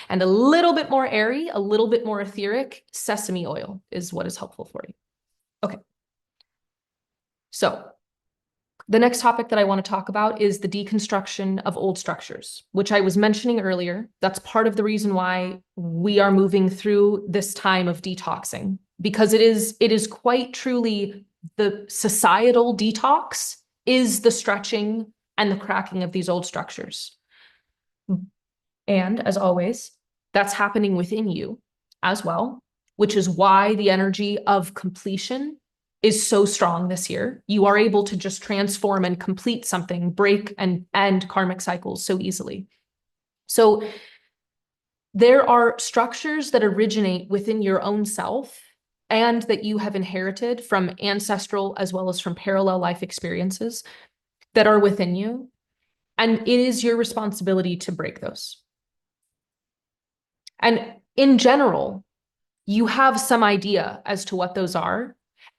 and a little bit more airy, a little bit more etheric, sesame oil is what is helpful for you. Okay. So the next topic that I want to talk about is the deconstruction of old structures, which I was mentioning earlier. That's part of the reason why we are moving through this time of detoxing, because it is quite truly the societal detox is the stretching and the cracking of these old structures. And as always, that's happening within you as well, which is why the energy of completion is so strong this year. You are able to just transform and complete something, break and end karmic cycles so easily. So there are structures that originate within your own self and that you have inherited from ancestral as well as from parallel life experiences that are within you. And it is your responsibility to break those. And in general, you have some idea as to what those are.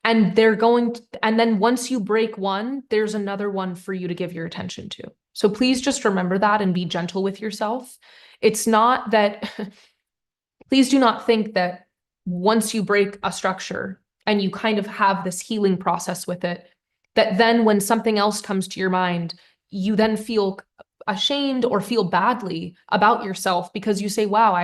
And and then once you break one, there's another one for you to give your attention to. So please just remember that and be gentle with yourself. It's not that, please do not think that once you break a structure and you kind of have this healing process with it, that then when something else comes to your mind, you then feel ashamed or feel badly about yourself because you say, wow,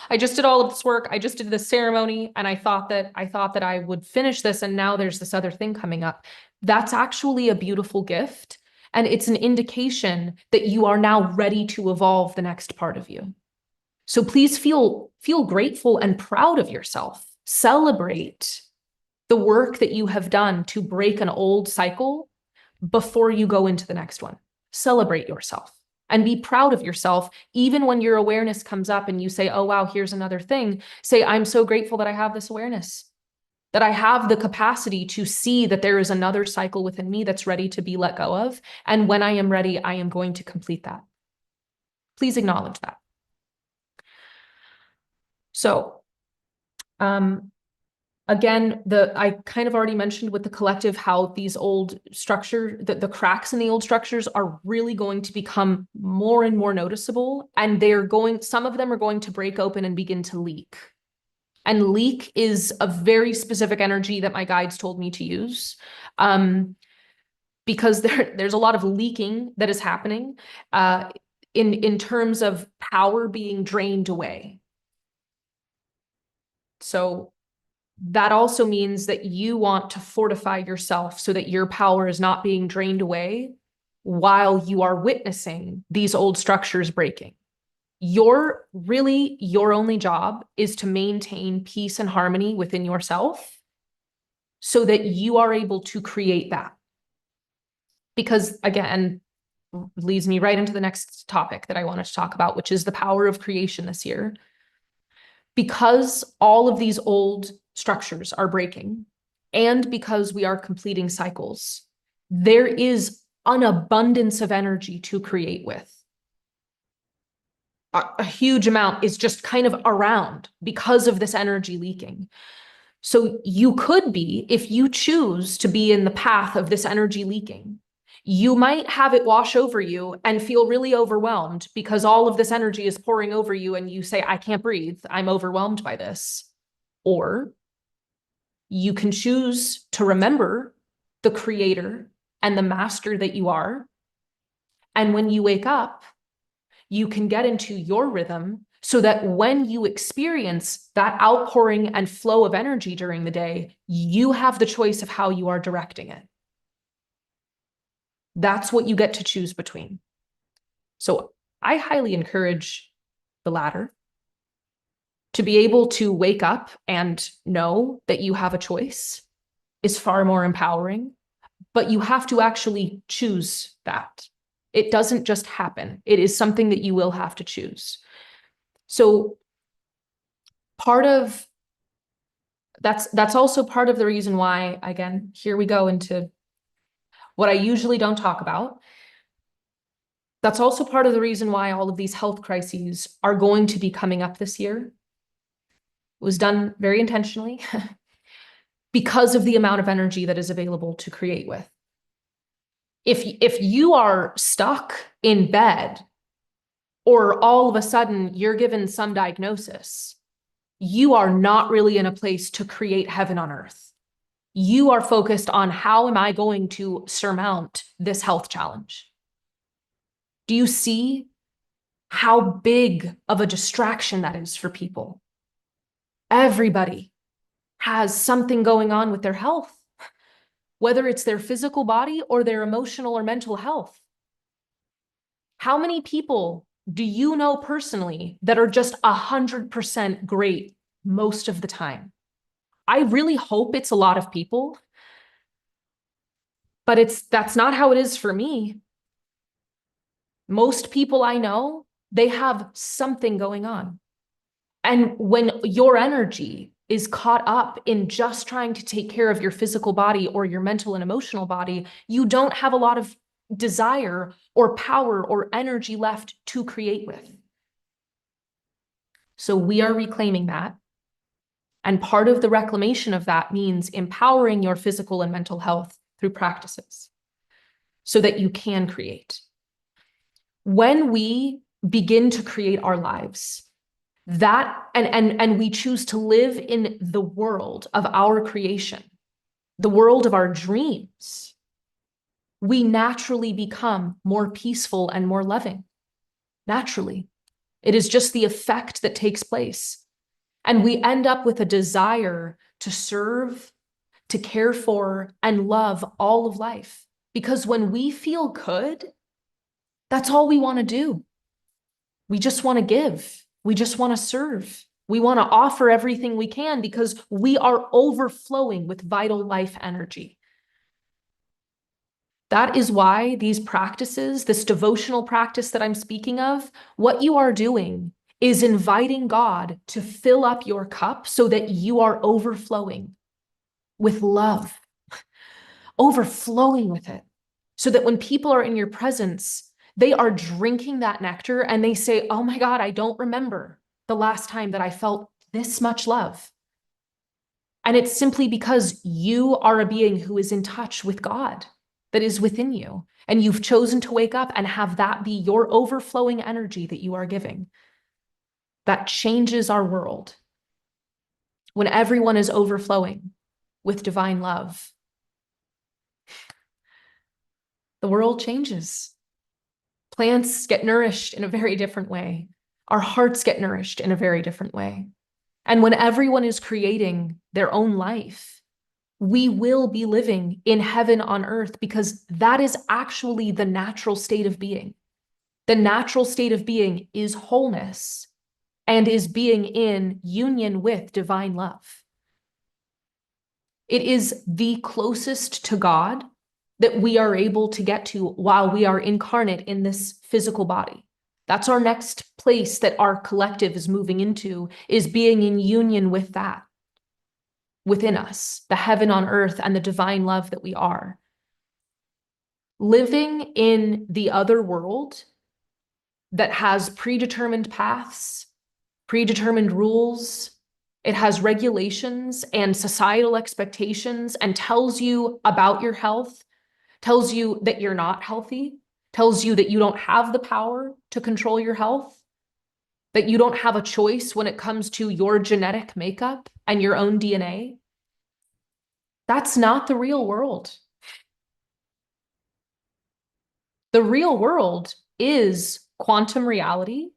I just did all of this work. I just did this ceremony and I thought that I would finish this. And now there's this other thing coming up. That's actually a beautiful gift. And it's an indication that you are now ready to evolve the next part of you. So please feel grateful and proud of yourself. Celebrate the work that you have done to break an old cycle before you go into the next one. Celebrate yourself. And be proud of yourself, even when your awareness comes up and you say, oh, wow, here's another thing. Say, I'm so grateful that I have this awareness, that I have the capacity to see that there is another cycle within me that's ready to be let go of. And when I am ready, I am going to complete that. Please acknowledge that. So, again, I kind of already mentioned with the collective how these old structure, the cracks in the old structures are really going to become more and more noticeable. And some of them are going to break open and begin to leak. And leak is a very specific energy that my guides told me to use. Because there's a lot of leaking that is happening in terms of power being drained away. So that also means that you want to fortify yourself so that your power is not being drained away while you are witnessing these old structures breaking. Your only job is to maintain peace and harmony within yourself so that you are able to create that. Because again, leads me right into the next topic that I wanted to talk about, which is the power of creation this year. Because all of these old structures are breaking, and because we are completing cycles, there is an abundance of energy to create with. A huge amount is just kind of around because of this energy leaking. So you could be, if you choose to be in the path of this energy leaking, you might have it wash over you and feel really overwhelmed because all of this energy is pouring over you and you say, I can't breathe. I'm overwhelmed by this. Or you can choose to remember the creator and the master that you are. And when you wake up, you can get into your rhythm so that when you experience that outpouring and flow of energy during the day, you have the choice of how you are directing it. That's what you get to choose between. So I highly encourage the latter. To be able to wake up and know that you have a choice is far more empowering, but you have to actually choose that. It doesn't just happen. It is something that you will have to choose. So that's also part of the reason why, again, here we go into what I usually don't talk about. That's also part of the reason why all of these health crises are going to be coming up this year. It was done very intentionally because of the amount of energy that is available to create with. If you are stuck in bed, or all of a sudden you're given some diagnosis, you are not really in a place to create heaven on earth. You are focused on how am I going to surmount this health challenge? Do you see how big of a distraction that is for people? Everybody has something going on with their health, whether it's their physical body or their emotional or mental health. How many people do you know personally that are just 100% great most of the time? I really hope it's a lot of people, but that's not how it is for me. Most people I know, they have something going on. And when your energy is caught up in just trying to take care of your physical body or your mental and emotional body, you don't have a lot of desire or power or energy left to create with. So we are reclaiming that. And part of the reclamation of that means empowering your physical and mental health through practices so that you can create. When we begin to create our lives, and we choose to live in the world of our creation, the world of our dreams, we naturally become more peaceful and more loving. Naturally. It is just the effect that takes place. And we end up with a desire to serve, to care for, and love all of life. Because when we feel good, that's all we want to do. We just want to give. We just want to serve. We want to offer everything we can because we are overflowing with vital life energy. That is why these practices, this devotional practice that I'm speaking of, what you are doing is inviting God to fill up your cup so that you are overflowing with love, overflowing with it, so that when people are in your presence, they are drinking that nectar and they say, oh my God, I don't remember the last time that I felt this much love. And it's simply because you are a being who is in touch with God that is within you. And you've chosen to wake up and have that be your overflowing energy that you are giving. That changes our world. When everyone is overflowing with divine love, the world changes. Plants get nourished in a very different way. Our hearts get nourished in a very different way. And when everyone is creating their own life, we will be living in heaven on earth because that is actually the natural state of being. The natural state of being is wholeness and is being in union with divine love. It is the closest to God that we are able to get to while we are incarnate in this physical body. That's our next place that our collective is moving into, is being in union with that within us, the heaven on earth and the divine love that we are. Living in the other world that has predetermined paths, predetermined rules, it has regulations and societal expectations and tells you about your health, tells you that you're not healthy, tells you that you don't have the power to control your health, that you don't have a choice when it comes to your genetic makeup and your own DNA. That's not the real world. The real world is quantum reality,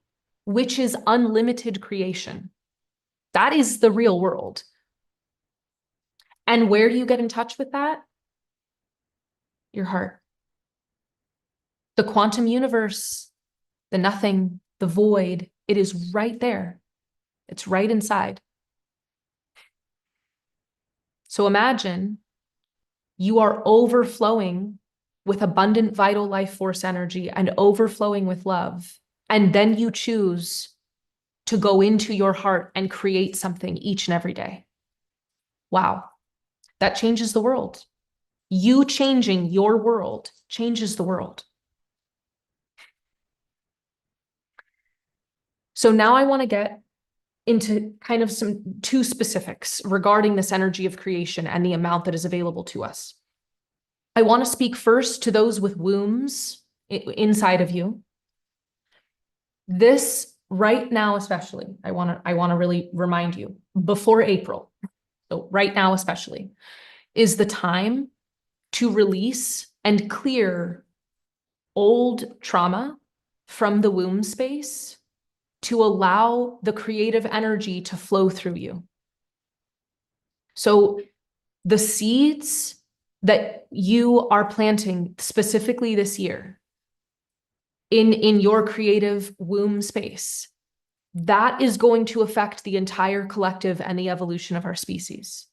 which is unlimited creation. That is the real world. And where do you get in touch with that? Your heart. The quantum universe, the nothing, the void, it is right there. It's right inside. So imagine you are overflowing with abundant vital life force energy and overflowing with love. And then you choose to go into your heart and create something each and every day. Wow, that changes the world. You changing your world changes the world. So now I want to get into kind of some two specifics regarding this energy of creation and the amount that is available to us. I want to speak first to those with wombs inside of you. This right now, especially, I want to really remind you, before April, so right now especially, is the time to release and clear old trauma from the womb space to allow the creative energy to flow through you. So the seeds that you are planting specifically this year in your creative womb space, that is going to affect the entire collective and the evolution of our species.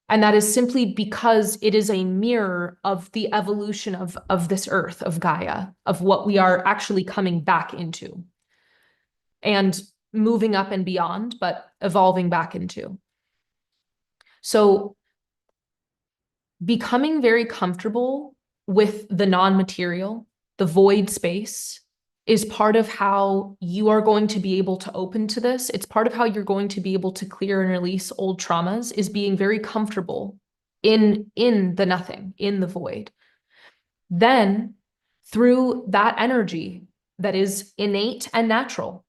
And that is simply because it is a mirror of the evolution of this earth, of Gaia, of what we are actually coming back into and moving up and beyond, but evolving back into. So becoming very comfortable with the non-material, the void space, is part of how you are going to be able to open to this. It's part of how you're going to be able to clear and release old traumas, is being very comfortable in the nothing, in the void. Then through that energy that is innate and natural,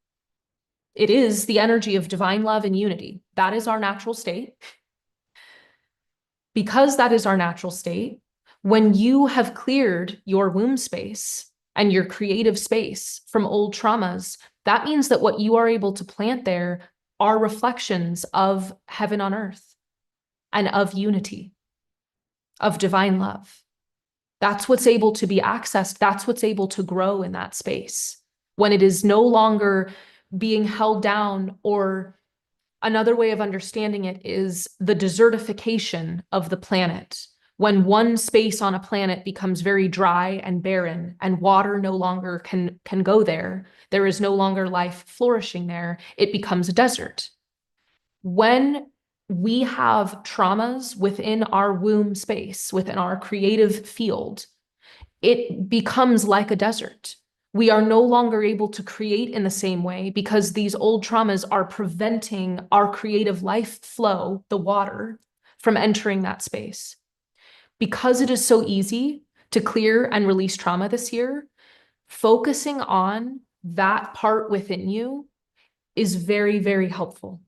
it is the energy of divine love and unity. That is our natural state. Because that is our natural state, when you have cleared your womb space and your creative space from old traumas, that means that what you are able to plant there are reflections of heaven on earth and of unity, of divine love. That's what's able to be accessed. That's what's able to grow in that space when it is no longer being held down. Or another way of understanding it is the desertification of the planet. When one space on a planet becomes very dry and barren and water no longer can go there, there is no longer life flourishing there, it becomes a desert. When we have traumas within our womb space, within our creative field, it becomes like a desert. We are no longer able to create in the same way because these old traumas are preventing our creative life flow, the water, from entering that space. Because it is so easy to clear and release trauma this year, focusing on that part within you is very, very helpful.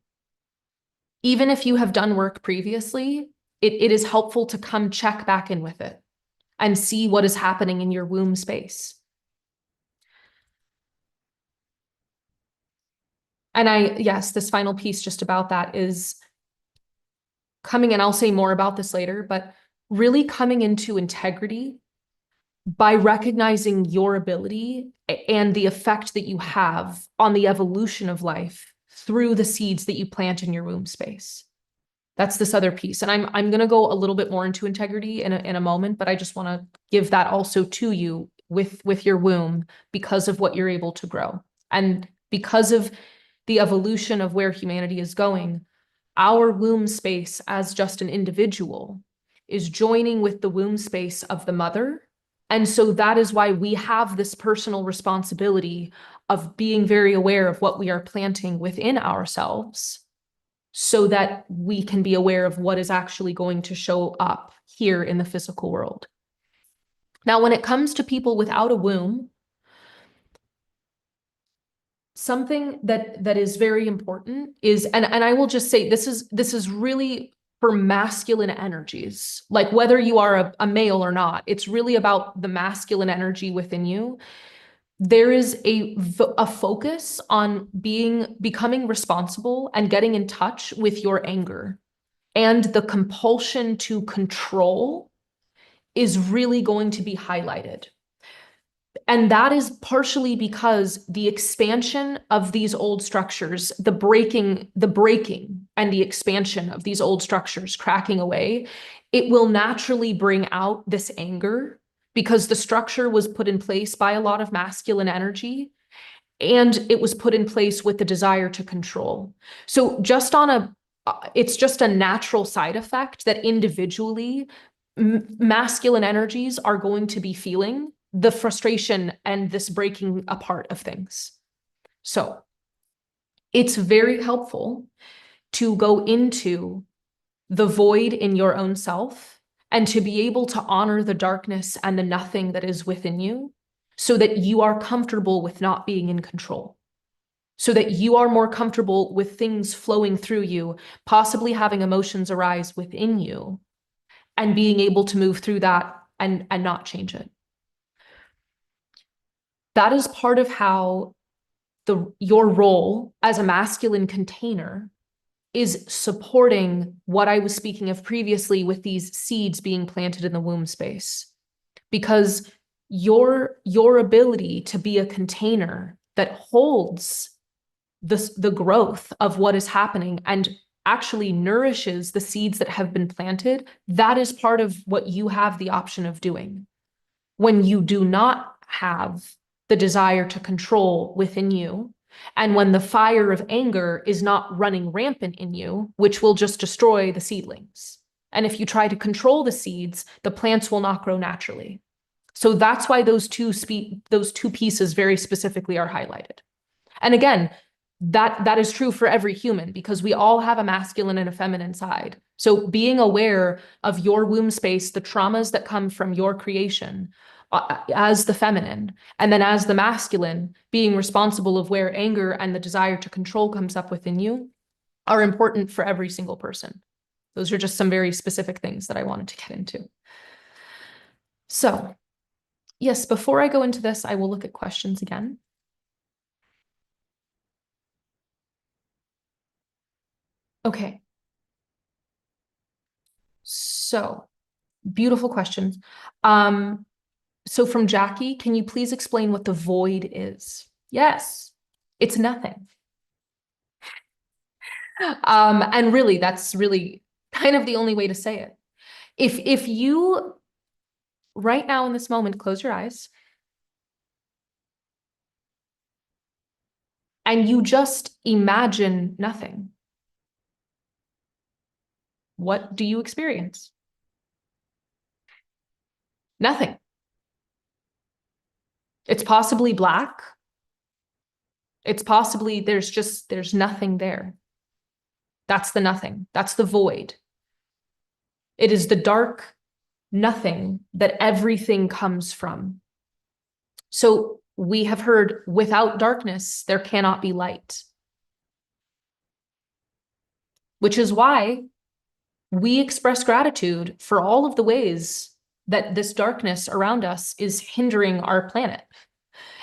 Even if you have done work previously, it is helpful to come check back in with it and see what is happening in your womb space. And yes, this final piece just about that is coming, and I'll say more about this later, but really coming into integrity by recognizing your ability and the effect that you have on the evolution of life through the seeds that you plant in your womb space. That's this other piece. And I'm going to go a little bit more into integrity in a moment, but I just want to give that also to you with your womb because of what you're able to grow. And because of the evolution of where humanity is going, our womb space as just an individual is joining with the womb space of the mother. And so that is why we have this personal responsibility of being very aware of what we are planting within ourselves so that we can be aware of what is actually going to show up here in the physical world. Now, when it comes to people without a womb, something that is very important is, and I will just say, this is really for masculine energies, like whether you are a male or not, it's really about the masculine energy within you. There is a focus on becoming responsible and getting in touch with your anger, and the compulsion to control is really going to be highlighted. And that is partially because the expansion of these old structures, the breaking and the expansion of these old structures cracking away, it will naturally bring out this anger because the structure was put in place by a lot of masculine energy, and it was put in place with the desire to control. So it's just a natural side effect that individually masculine energies are going to be feeling the frustration and this breaking apart of things. So it's very helpful to go into the void in your own self and to be able to honor the darkness and the nothing that is within you, so that you are comfortable with not being in control, so that you are more comfortable with things flowing through you, possibly having emotions arise within you, and being able to move through that and not change it. That is part of how your role as a masculine container is supporting what I was speaking of previously with these seeds being planted in the womb space. Because your ability to be a container that holds the growth of what is happening and actually nourishes the seeds that have been planted, that is part of what you have the option of doing. When you do not have the desire to control within you, and when the fire of anger is not running rampant in you, which will just destroy the seedlings. And if you try to control the seeds, the plants will not grow naturally. So that's why those two pieces very specifically are highlighted. And again, that is true for every human, because we all have a masculine and a feminine side. So being aware of your womb space, the traumas that come from your creation as the feminine, and then as the masculine, being responsible of where anger and the desire to control comes up within you, are important for every single person. Those are just some very specific things that I wanted to get into. So yes, before I go into this, I will look at questions again. Okay. So, beautiful questions. So from Jackie, can you please explain what the void is? Yes, it's nothing. And really, that's really kind of the only way to say it. If you, right now in this moment, close your eyes and you just imagine nothing, what do you experience? Nothing. It's possibly black. It's possibly there's nothing there. That's the nothing. That's the void. It is the dark nothing that everything comes from. So we have heard, without darkness, there cannot be light. Which is why we express gratitude for all of the ways that this darkness around us is hindering our planet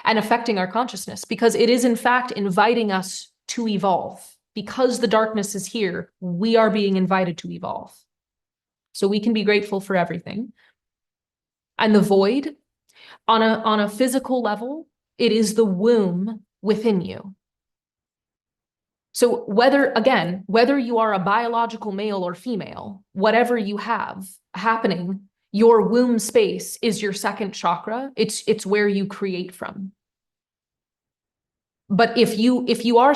and affecting our consciousness, because it is in fact inviting us to evolve. Because the darkness is here, we are being invited to evolve. So we can be grateful for everything. And the void, on a physical level, it is the womb within you. So whether you are a biological male or female, whatever you have happening, your womb space is your second chakra. It's where you create from. But if you are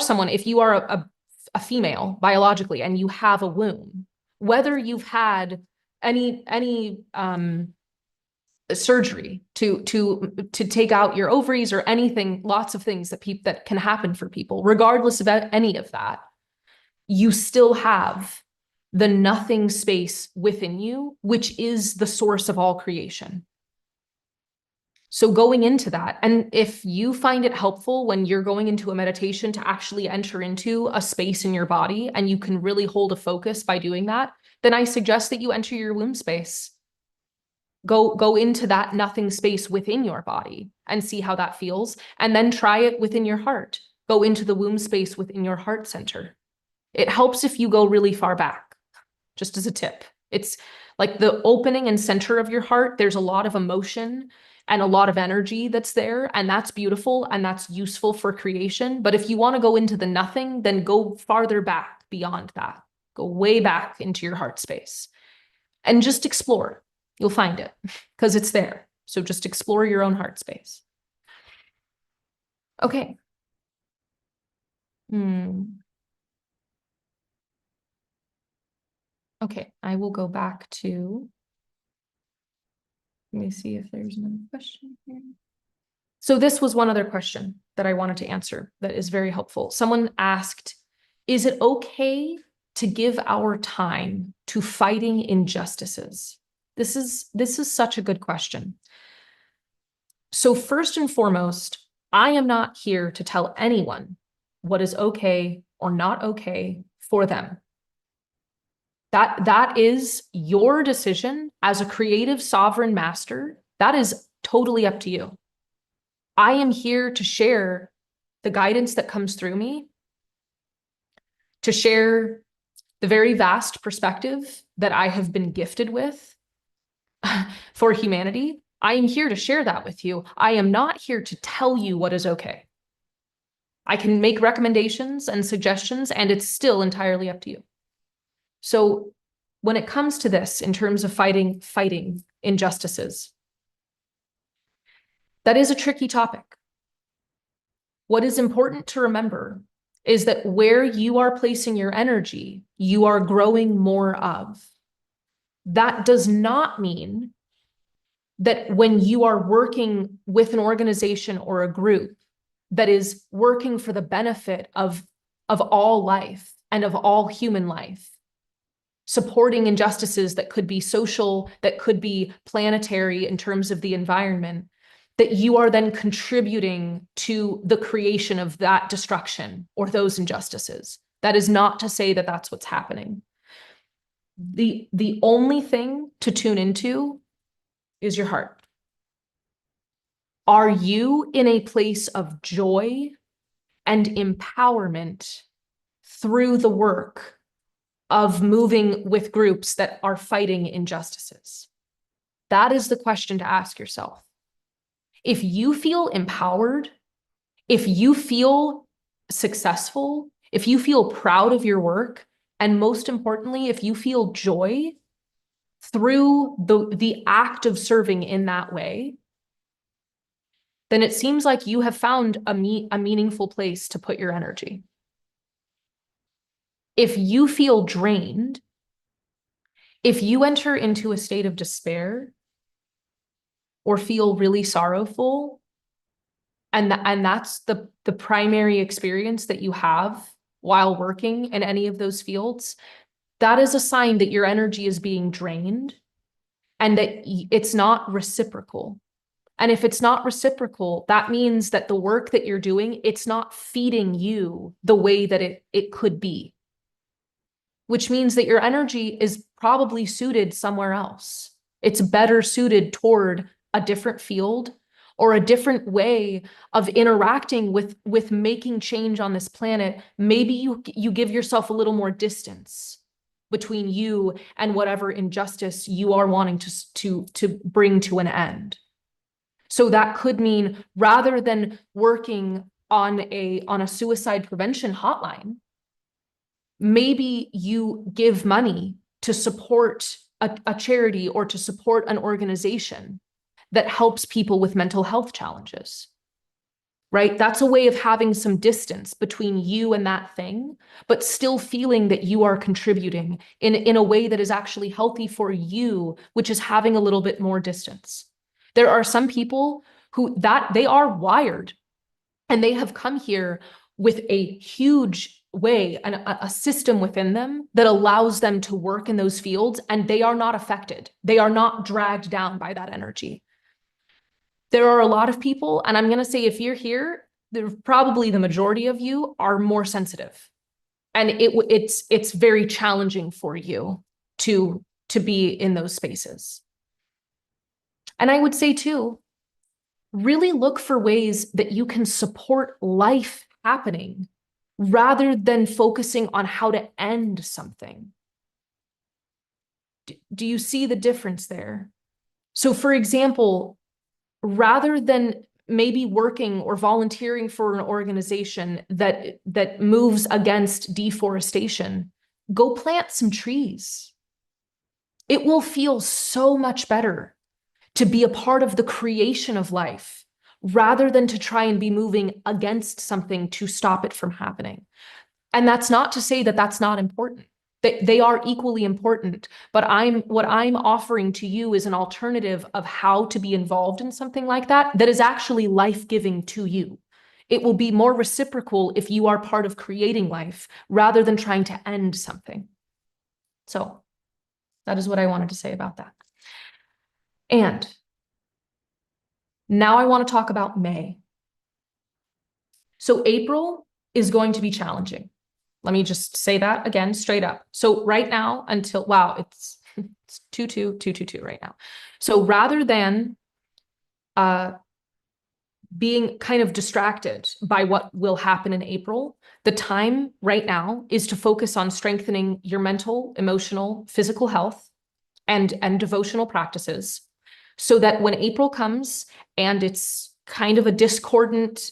a female biologically and you have a womb, whether you've had any surgery to take out your ovaries or anything, lots of things that can happen for people, regardless of any of that, you still have the nothing space within you, which is the source of all creation. So going into that, and if you find it helpful when you're going into a meditation to actually enter into a space in your body and you can really hold a focus by doing that, then I suggest that you enter your womb space. Go into that nothing space within your body and see how that feels. And then try it within your heart. Go into the womb space within your heart center. It helps if you go really far back, just as a tip. It's like the opening and center of your heart. There's a lot of emotion and a lot of energy that's there, and that's beautiful and that's useful for creation. But if you want to go into the nothing, then go farther back beyond that. Go way back into your heart space and just explore. You'll find it because it's there. So just explore your own heart space. Okay. Okay, I will go back to, let me see if there's another question here. So this was one other question that I wanted to answer that is very helpful. Someone asked, is it okay to give our time to fighting injustices? This is such a good question. So first and foremost, I am not here to tell anyone what is okay or not okay for them. That is your decision as a creative sovereign master. That is totally up to you. I am here to share the guidance that comes through me, to share the very vast perspective that I have been gifted with for humanity. I am here to share that with you. I am not here to tell you what is okay. I can make recommendations and suggestions, and it's still entirely up to you. So when it comes to this, in terms of fighting injustices, that is a tricky topic. What is important to remember is that where you are placing your energy, you are growing more of. That does not mean that when you are working with an organization or a group that is working for the benefit of all life and of all human life, supporting injustices that could be social, that could be planetary in terms of the environment, that you are then contributing to the creation of that destruction or those injustices. That is not to say that that's what's happening. The only thing to tune into is your heart. Are you in a place of joy and empowerment through the work of moving with groups that are fighting injustices? That is the question to ask yourself. If you feel empowered, if you feel successful, if you feel proud of your work, and most importantly, if you feel joy through the act of serving in that way, then it seems like you have found a meaningful place to put your energy. If you feel drained, if you enter into a state of despair or feel really sorrowful, and that's the primary experience that you have while working in any of those fields, that is a sign that your energy is being drained and that it's not reciprocal. And if it's not reciprocal, that means that the work that you're doing, it's not feeding you the way that it could be, which means that your energy is probably suited somewhere else. It's better suited toward a different field or a different way of interacting with making change on this planet. Maybe you give yourself a little more distance between you and whatever injustice you are wanting to bring to an end. So that could mean, rather than working on a suicide prevention hotline, maybe you give money to support a charity or to support an organization that helps people with mental health challenges, right? That's a way of having some distance between you and that thing, but still feeling that you are contributing in a way that is actually healthy for you, which is having a little bit more distance. There are some people who they are wired and they have come here with a huge way and a system within them that allows them to work in those fields, and they are not affected. They are not dragged down by that energy. There are a lot of people, and I'm going to say, if you're here, probably the majority of you are more sensitive, and it's very challenging for you to be in those spaces. And I would say too, really look for ways that you can support life happening rather than focusing on how to end something. Do you see the difference there? So for example, rather than maybe working or volunteering for an organization that moves against deforestation, go plant some trees. It will feel so much better to be a part of the creation of life rather than to try and be moving against something to stop it from happening. And that's not to say that that's not important. They are equally important, but what I'm offering to you is an alternative of how to be involved in something like that is actually life-giving to you. It will be more reciprocal if you are part of creating life rather than trying to end something. So that is what I wanted to say about that. And now I want to talk about May. So April is going to be challenging. Let me just say that again, straight up. So right now until, wow, it's 2-2-2-2-2 right now. So rather than being kind of distracted by what will happen in April, the time right now is to focus on strengthening your mental, emotional, physical health and devotional practices so that when April comes and it's kind of a discordant,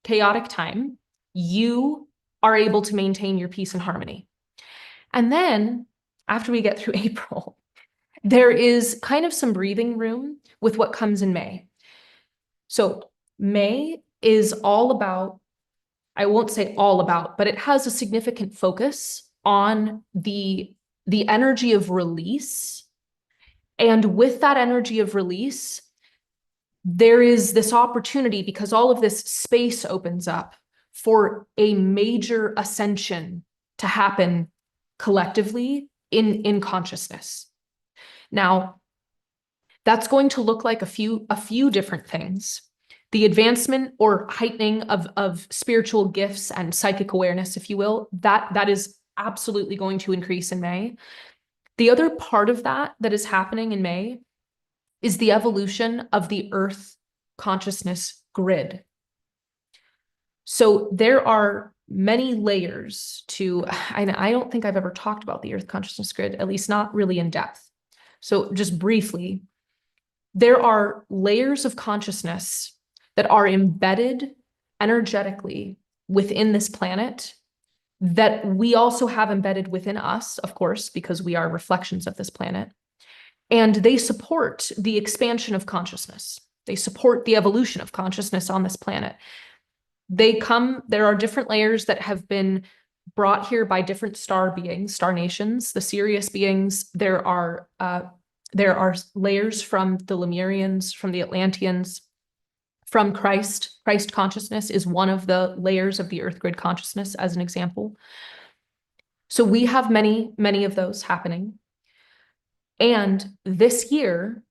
chaotic time, you are able to maintain your peace and harmony. And then after we get through April, there is kind of some breathing room with what comes in May. So May is all about, I won't say all about, but it has a significant focus on the energy of release. And with that energy of release, there is this opportunity because all of this space opens up for a major ascension to happen collectively in consciousness. Now, that's going to look like a few different things. The advancement or heightening of spiritual gifts and psychic awareness, if you will, that is absolutely going to increase in May. The other part of that is happening in May is the evolution of the Earth consciousness grid. So there are many layers to, I don't think I've ever talked about the Earth consciousness grid, at least not really in depth. So just briefly, there are layers of consciousness that are embedded energetically within this planet that we also have embedded within us, of course, because we are reflections of this planet. And they support the expansion of consciousness. They support the evolution of consciousness on this planet. There are different layers that have been brought here by different star beings, star nations, the Sirius beings. There are layers from the Lemurians, from the Atlanteans, from Christ. Christ consciousness is one of the layers of the Earth grid consciousness, as an example. So we have many, many of those happening. And this year,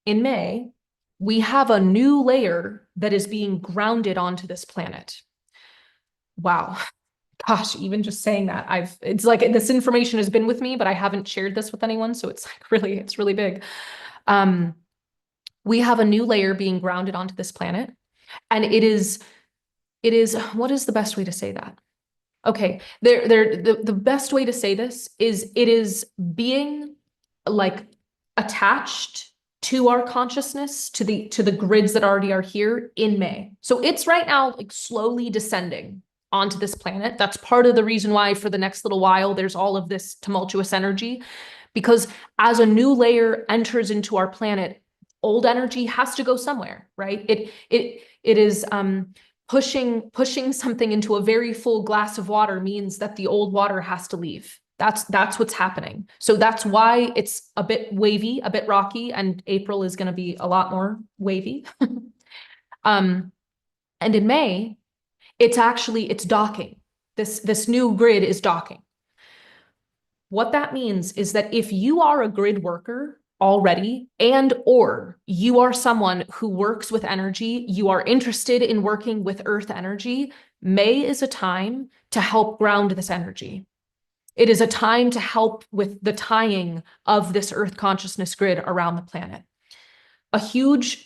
in May, we have a new layer that is being grounded onto this planet. Wow. Gosh, even just saying that, it's like this information has been with me, but I haven't shared this with anyone. So it's like it's really big. We have a new layer being grounded onto this planet. And it is, what is the best way to say that? Okay, the best way to say this is it is being like attached to our consciousness, to the grids that already are here in May. So it's right now like slowly descending onto this planet. That's part of the reason why for the next little while there's all of this tumultuous energy, because as a new layer enters into our planet, old energy has to go somewhere, right? It is pushing something into a very full glass of water means that the old water has to leave. That's what's happening. So that's why it's a bit wavy, a bit rocky, and April is going to be a lot more wavy. And in May, it's docking. This new grid is docking. What that means is that if you are a grid worker already, or you are someone who works with energy, you are interested in working with Earth energy, May is a time to help ground this energy. It is a time to help with the tying of this Earth consciousness grid around the planet. A huge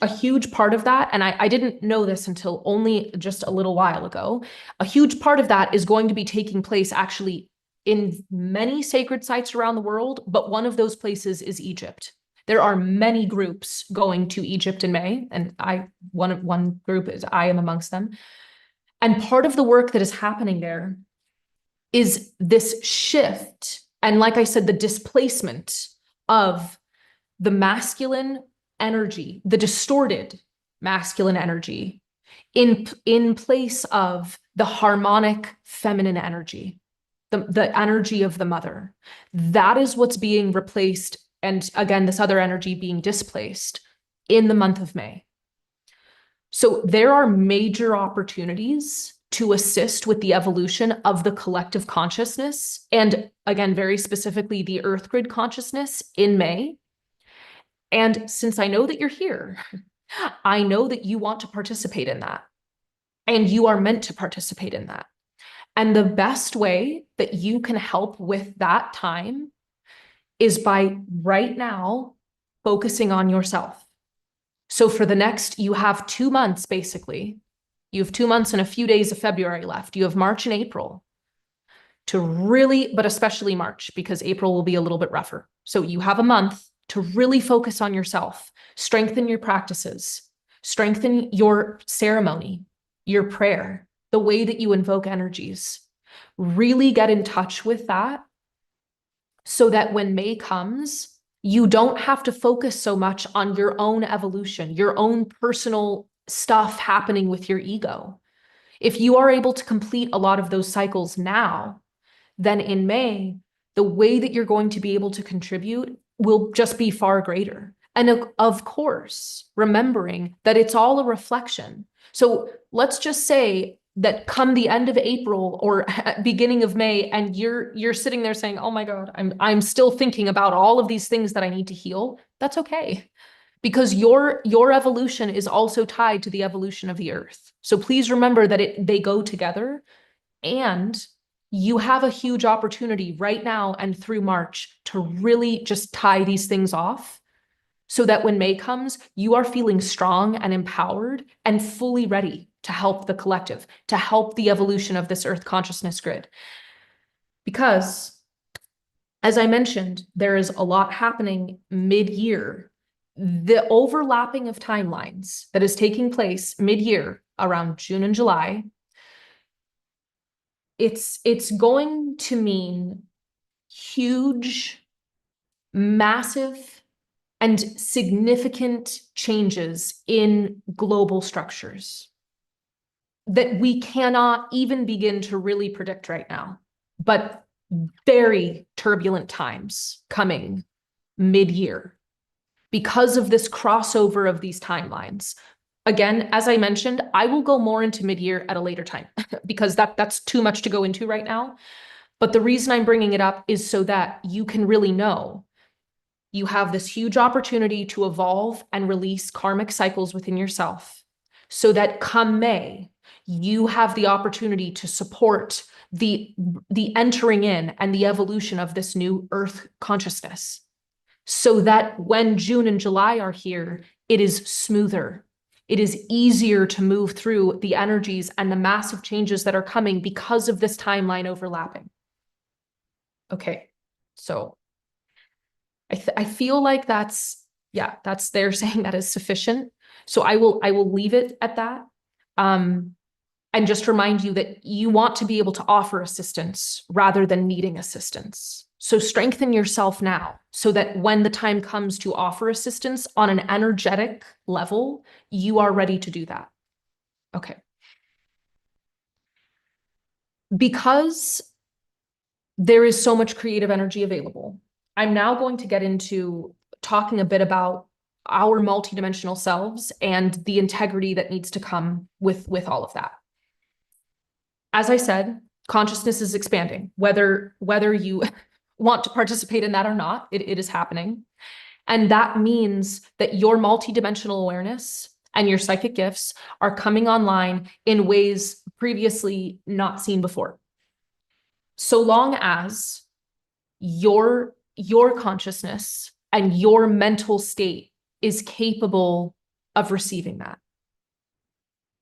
part of that, and I didn't know this until only just a little while ago, a huge part of that is going to be taking place actually in many sacred sites around the world, but one of those places is Egypt. There are many groups going to Egypt in May, and one group is I am amongst them. And part of the work that is happening there is this shift, and like I said, the displacement of the masculine energy, the distorted masculine energy, in place of the harmonic feminine energy, the energy of the mother. That is what's being replaced, and again, this other energy being displaced in the month of May. So there are major opportunities to assist with the evolution of the collective consciousness, and again, very specifically, the Earth grid consciousness in May. And since I know that you're here, I know that you want to participate in that, and you are meant to participate in that. And the best way that you can help with that time is by right now focusing on yourself. So for the next, you have 2 months, basically. You have 2 months and a few days of February left. You have March and April to really, but especially March, because April will be a little bit rougher. So you have a month to really focus on yourself, strengthen your practices, strengthen your ceremony, your prayer, the way that you invoke energies. Really get in touch with that so that when May comes, you don't have to focus so much on your own evolution, your own personal stuff happening with your ego. If you are able to complete a lot of those cycles now, then in May, the way that you're going to be able to contribute will just be far greater. And of course, remembering that it's all a reflection. So let's just say that come the end of April or beginning of May, and you're sitting there saying, oh my God, I'm still thinking about all of these things that I need to heal. That's okay. Because your evolution is also tied to the evolution of the earth. So please remember that they go together, and you have a huge opportunity right now and through March to really just tie these things off so that when May comes, you are feeling strong and empowered and fully ready to help the collective, to help the evolution of this Earth consciousness grid. Because, as I mentioned, there is a lot happening mid-year. The overlapping of timelines that is taking place mid-year around June and July, it's going to mean huge, massive, and significant changes in global structures that we cannot even begin to really predict right now, but very turbulent times coming mid-year because of this crossover of these timelines. Again, as I mentioned, I will go more into mid-year at a later time because that's too much to go into right now. But the reason I'm bringing it up is so that you can really know you have this huge opportunity to evolve and release karmic cycles within yourself so that come May, you have the opportunity to support the entering in and the evolution of this new Earth consciousness so that when June and July are here, it is smoother. It is easier to move through the energies and the massive changes that are coming because of this timeline overlapping. Okay, so I feel like that's they're saying that is sufficient. So I will leave it at that. And just remind you that you want to be able to offer assistance rather than needing assistance. So strengthen yourself now so that when the time comes to offer assistance on an energetic level, you are ready to do that. Okay. Because there is so much creative energy available, I'm now going to get into talking a bit about our multidimensional selves and the integrity that needs to come with all of that. As I said, consciousness is expanding, whether you want to participate in that or not, it is happening. And that means that your multidimensional awareness and your psychic gifts are coming online in ways previously not seen before. So long as your consciousness and your mental state is capable of receiving that.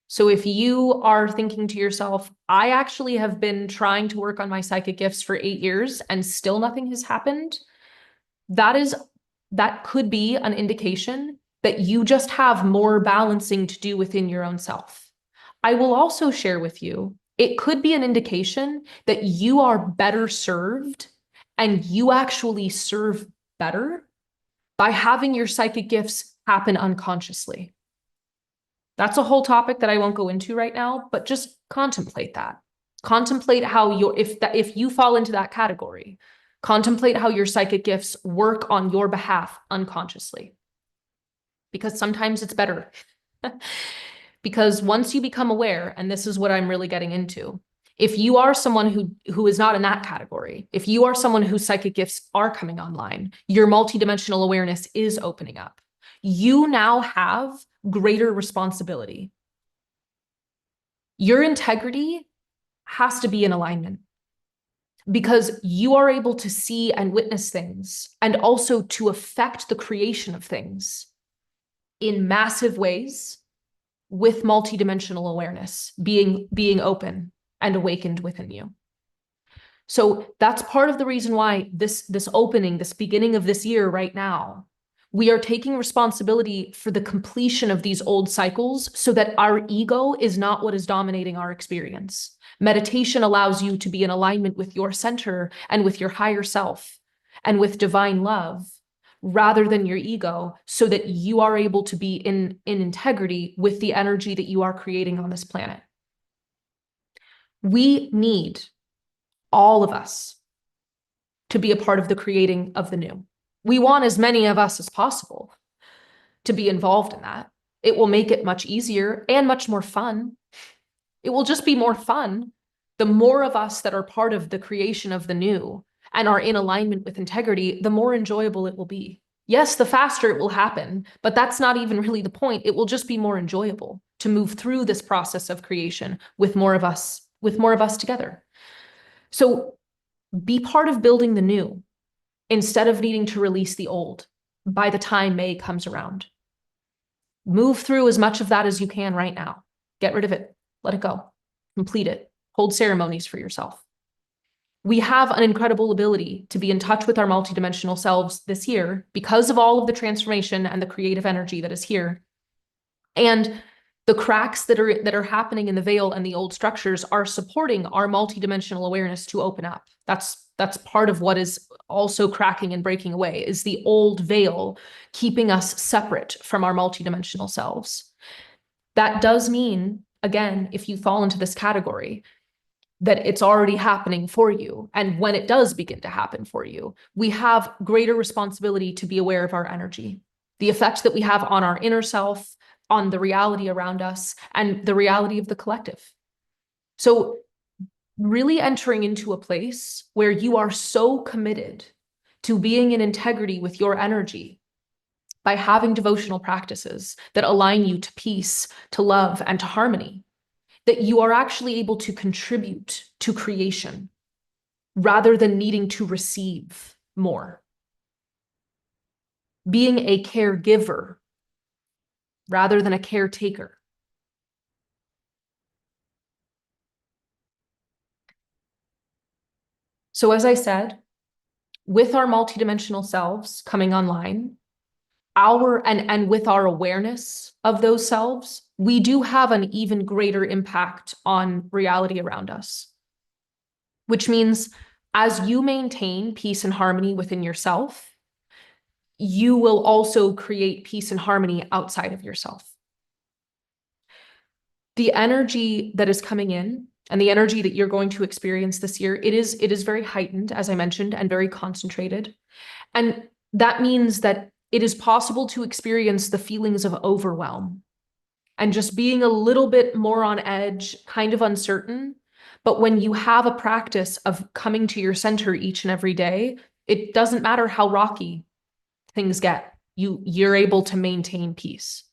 So if you are thinking to yourself, I actually have been trying to work on my psychic gifts for 8 years and still nothing has happened, that could be an indication that you just have more balancing to do within your own self. I will also share with you, it could be an indication that you are better served and you actually serve better by having your psychic gifts happen unconsciously. That's a whole topic that I won't go into right now, but just contemplate that. Contemplate how if you fall into that category, contemplate how your psychic gifts work on your behalf unconsciously. Because sometimes it's better. Because once you become aware, and this is what I'm really getting into, if you are someone who is not in that category, if you are someone whose psychic gifts are coming online, your multidimensional awareness is opening up, you now have greater responsibility. Your integrity has to be in alignment because you are able to see and witness things and also to affect the creation of things in massive ways with multidimensional awareness being open and awakened within you. So that's part of the reason why this opening, this beginning of this year right now, we are taking responsibility for the completion of these old cycles so that our ego is not what is dominating our experience. Meditation allows you to be in alignment with your center and with your higher self and with divine love rather than your ego, so that you are able to be in integrity with the energy that you are creating on this planet. We need all of us to be a part of the creating of the new. We want as many of us as possible to be involved in that. It will make it much easier and much more fun. It will just be more fun. The more of us that are part of the creation of the new and are in alignment with integrity, the more enjoyable it will be. Yes, the faster it will happen, but that's not even really the point. It will just be more enjoyable to move through this process of creation with more of us together. So be part of building the new instead of needing to release the old by the time May comes around. Move through as much of that as you can right now. Get rid of it. Let it go. Complete it. Hold ceremonies for yourself. We have an incredible ability to be in touch with our multidimensional selves this year because of all of the transformation and the creative energy that is here. And the cracks that are happening in the veil and the old structures are supporting our multidimensional awareness to open up. That's part of what is also cracking and breaking away, is the old veil keeping us separate from our multidimensional selves. That does mean, again, if you fall into this category, that it's already happening for you. And when it does begin to happen for you, we have greater responsibility to be aware of our energy, the effect that we have on our inner self, on the reality around us, and the reality of the collective. So really entering into a place where you are so committed to being in integrity with your energy by having devotional practices that align you to peace, to love, and to harmony, that you are actually able to contribute to creation rather than needing to receive more. Being a caregiver rather than a caretaker. So as I said, with our multidimensional selves coming online, and with our awareness of those selves, we do have an even greater impact on reality around us. Which means as you maintain peace and harmony within yourself, you will also create peace and harmony outside of yourself. The energy that is coming in and the energy that you're going to experience this year, it is very heightened, as I mentioned, and very concentrated. And that means that it is possible to experience the feelings of overwhelm and just being a little bit more on edge, kind of uncertain. But when you have a practice of coming to your center each and every day, it doesn't matter how rocky things get, you're able to maintain peace.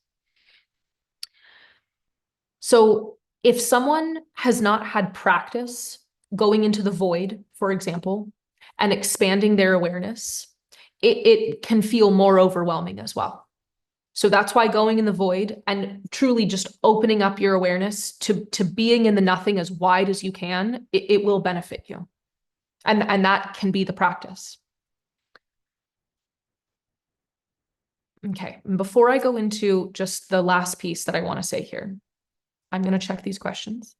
So if someone has not had practice going into the void, for example, and expanding their awareness, it can feel more overwhelming as well. So that's why going in the void and truly just opening up your awareness to being in the nothing as wide as you can, it will benefit you. And that can be the practice. Okay, and before I go into just the last piece that I want to say here, I'm going to check these questions.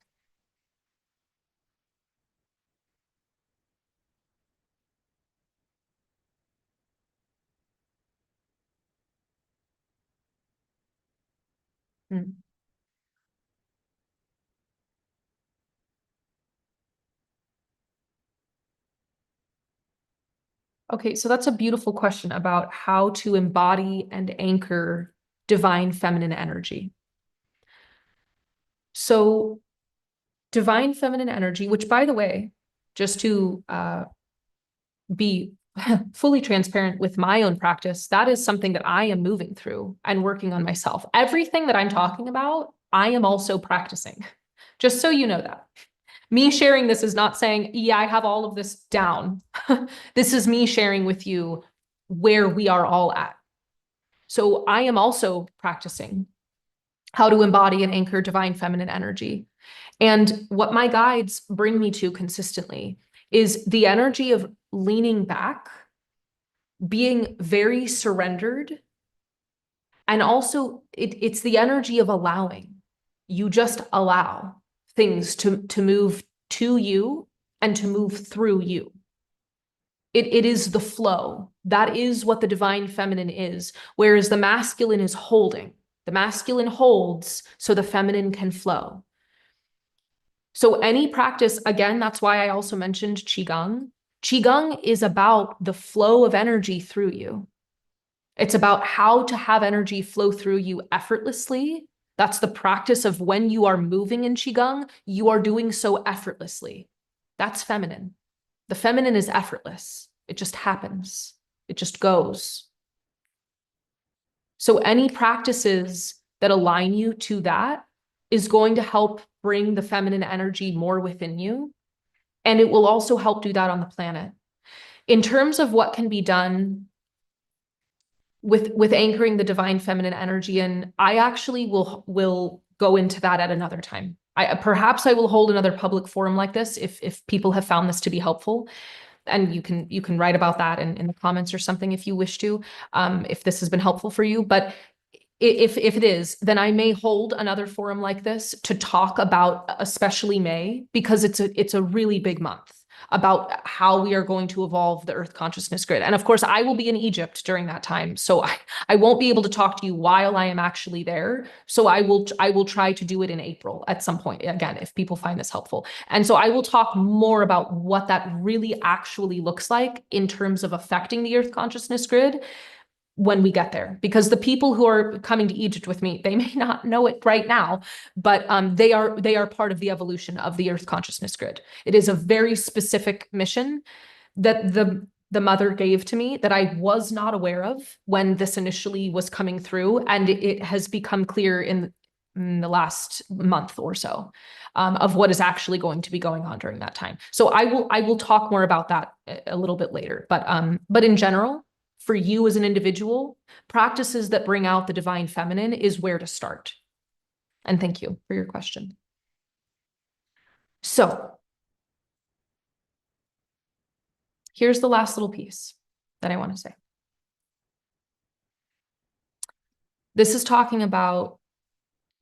Okay, so that's a beautiful question about how to embody and anchor divine feminine energy. So divine feminine energy, which by the way, just to be fully transparent with my own practice, that is something that I am moving through and working on myself. Everything that I'm talking about, I am also practicing, just so you know that. Me sharing this is not saying, yeah, I have all of this down. This is me sharing with you where we are all at. So I am also practicing how to embody and anchor divine feminine energy. And what my guides bring me to consistently is the energy of leaning back, being very surrendered, and also it's the energy of allowing. You just allow things to move to you and to move through you. It is the flow. That is what the divine feminine is, whereas the masculine is holding. The masculine holds so the feminine can flow. So any practice, again, that's why I also mentioned Qigong. Qigong is about the flow of energy through you. It's about how to have energy flow through you effortlessly. That's the practice of when you are moving in Qigong, you are doing so effortlessly. That's feminine. The feminine is effortless. It just happens. It just goes. So any practices that align you to that is going to help bring the feminine energy more within you. And it will also help do that on the planet. In terms of what can be done with anchoring the divine feminine energy, and I actually will go into that at another time. Perhaps I will hold another public forum like this if people have found this to be helpful. And you can write about that in the comments or something if you wish to, if this has been helpful for you. But if it is, then I may hold another forum like this to talk about, especially May, because it's a really big month about how we are going to evolve the Earth Consciousness Grid. And of course, I will be in Egypt during that time. So I won't be able to talk to you while I am actually there. So I will try to do it in April at some point, again, if people find this helpful. And so I will talk more about what that really actually looks like in terms of affecting the Earth Consciousness Grid when we get there, because the people who are coming to Egypt with me, they may not know it right now, but they are part of the evolution of the Earth Consciousness Grid. It is a very specific mission that the mother gave to me that I was not aware of when this initially was coming through, and it has become clear in the last month or so of what is actually going to be going on during that time. So I will talk more about that a little bit later, but in general, for you as an individual, practices that bring out the divine feminine is where to start. And thank you for your question. So here's the last little piece that I want to say. This is talking about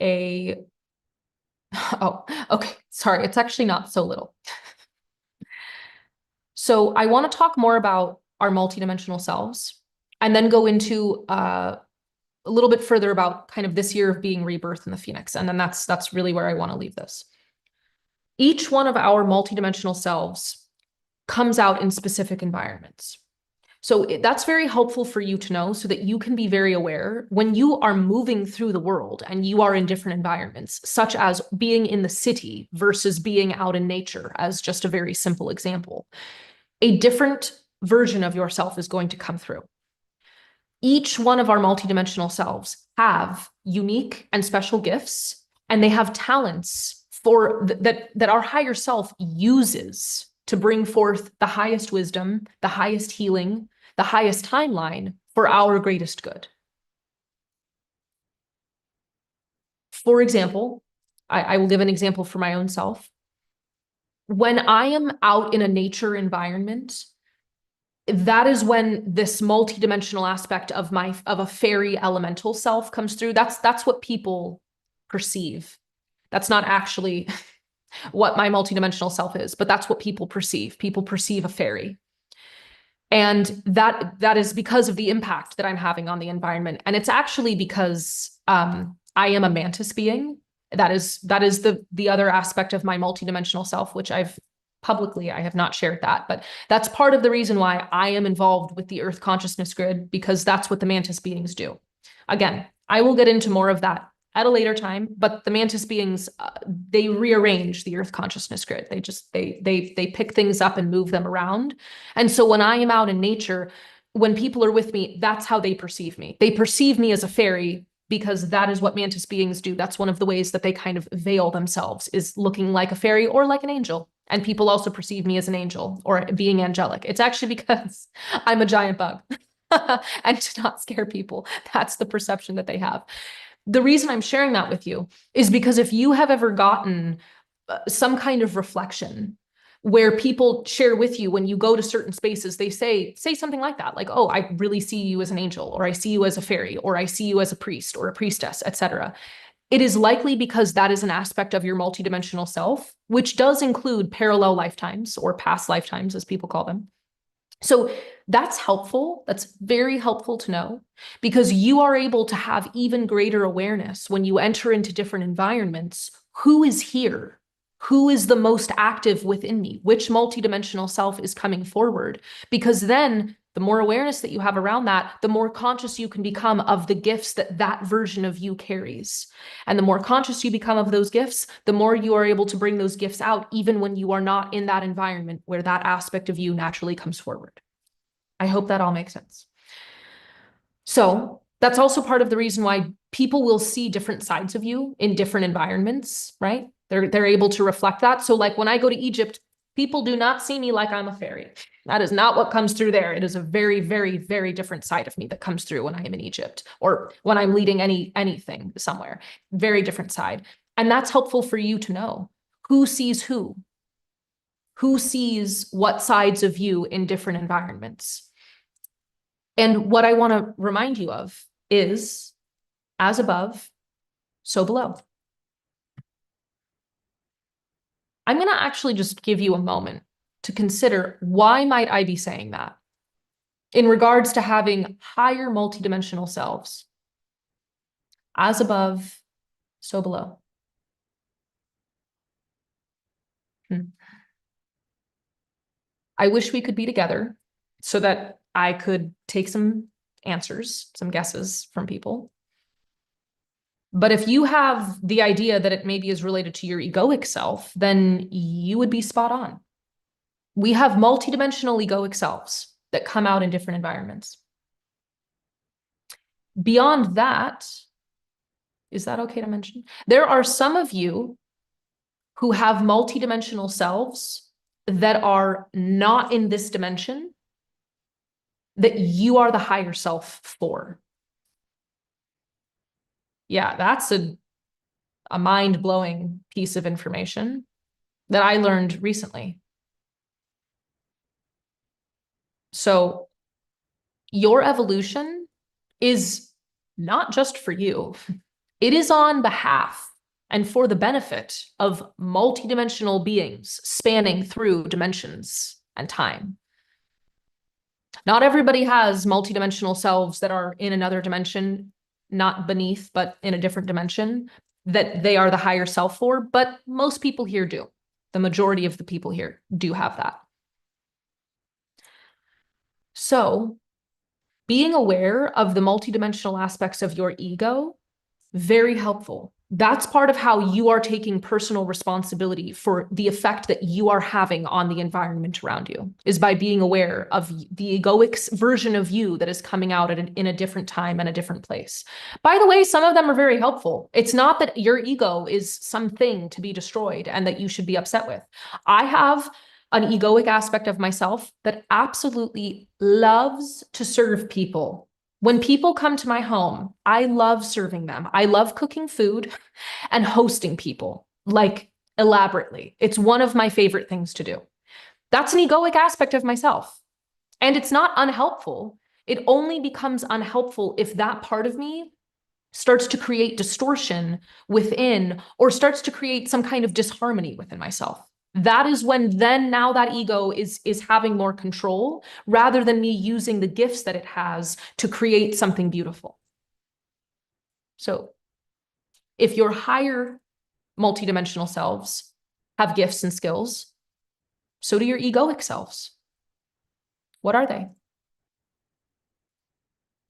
oh, okay, sorry, it's actually not so little. So I want to talk more about our multidimensional selves and then go into a little bit further about kind of this year of being rebirth in the Phoenix. And then that's really where I want to leave this. Each one of our multidimensional selves comes out in specific environments. So that's very helpful for you to know so that you can be very aware when you are moving through the world and you are in different environments, such as being in the city versus being out in nature, as just a very simple example. A different version of yourself is going to come through. Each one of our multidimensional selves have unique and special gifts, and they have talents that our higher self uses to bring forth the highest wisdom, the highest healing, the highest timeline for our greatest good. For example, I will give an example for my own self. When I am out in a nature environment, that is when this multidimensional aspect of a fairy elemental self comes through. That's what people perceive. That's not actually what my multidimensional self is, but that's what people perceive. People perceive a fairy. And that is because of the impact that I'm having on the environment. And it's actually because I am a mantis being. That is the other aspect of my multidimensional self, which I have not shared that, but that's part of the reason why I am involved with the Earth consciousness grid, because that's what the mantis beings do. Again, I will get into more of that at a later time, but the mantis beings, they rearrange the Earth consciousness grid. They pick things up and move them around. And so when I am out in nature, when people are with me, that's how they perceive me. They perceive me as a fairy, because that is what mantis beings do. That's one of the ways that they kind of veil themselves, is looking like a fairy or like an angel. And people also perceive me as an angel or being angelic. It's actually because I'm a giant bug. And to not scare people, that's the perception that they have. The reason I'm sharing that with you is because if you have ever gotten some kind of reflection where people share with you when you go to certain spaces, they say something like that, like, oh, I really see you as an angel, or I see you as a fairy, or I see you as a priest or a priestess, etc. It is likely because that is an aspect of your multidimensional self, which does include parallel lifetimes or past lifetimes, as people call them. So that's helpful. That's very helpful to know, because you are able to have even greater awareness when you enter into different environments. Who is here? Who is the most active within me? Which multidimensional self is coming forward? Because then the more awareness that you have around that, the more conscious you can become of the gifts that that version of you carries. And the more conscious you become of those gifts, the more you are able to bring those gifts out, even when you are not in that environment where that aspect of you naturally comes forward. I hope that all makes sense. So that's also part of the reason why people will see different sides of you in different environments, right? They're able to reflect that. So like when I go to Egypt, people do not see me like I'm a fairy. That is not what comes through there. It is a very, very, very different side of me that comes through when I am in Egypt, or when I'm leading anything somewhere. Very different side. And that's helpful for you to know. Who sees who? Who sees what sides of you in different environments? And what I want to remind you of is, as above, so below. I'm going to actually just give you a moment to consider, why might I be saying that in regards to having higher multidimensional selves? As above, so below. I wish we could be together so that I could take some answers, some guesses from people. But if you have the idea that it maybe is related to your egoic self, then you would be spot on. We have multidimensional egoic selves that come out in different environments. Beyond that, is that okay to mention? There are some of you who have multidimensional selves that are not in this dimension, that you are the higher self for. Yeah, that's a mind-blowing piece of information that I learned recently. So your evolution is not just for you. It is on behalf and for the benefit of multidimensional beings spanning through dimensions and time. Not everybody has multidimensional selves that are in another dimension, not beneath, but in a different dimension, that they are the higher self for, but most people here do. The majority of the people here do have that. So being aware of the multidimensional aspects of your ego, very helpful. That's part of how you are taking personal responsibility for the effect that you are having on the environment around you, is by being aware of the egoic version of you that is coming out in a different time and a different place. By the way, some of them are very helpful. It's not that your ego is something to be destroyed and that you should be upset with. I have an egoic aspect of myself that absolutely loves to serve people. When people come to my home, I love serving them. I love cooking food and hosting people, like elaborately. It's one of my favorite things to do. That's an egoic aspect of myself. And it's not unhelpful. It only becomes unhelpful if that part of me starts to create distortion within or starts to create some kind of disharmony within myself. That is when then now that ego is having more control rather than me using the gifts that it has to create something beautiful. So if your higher multidimensional selves have gifts and skills, so do your egoic selves. What are they?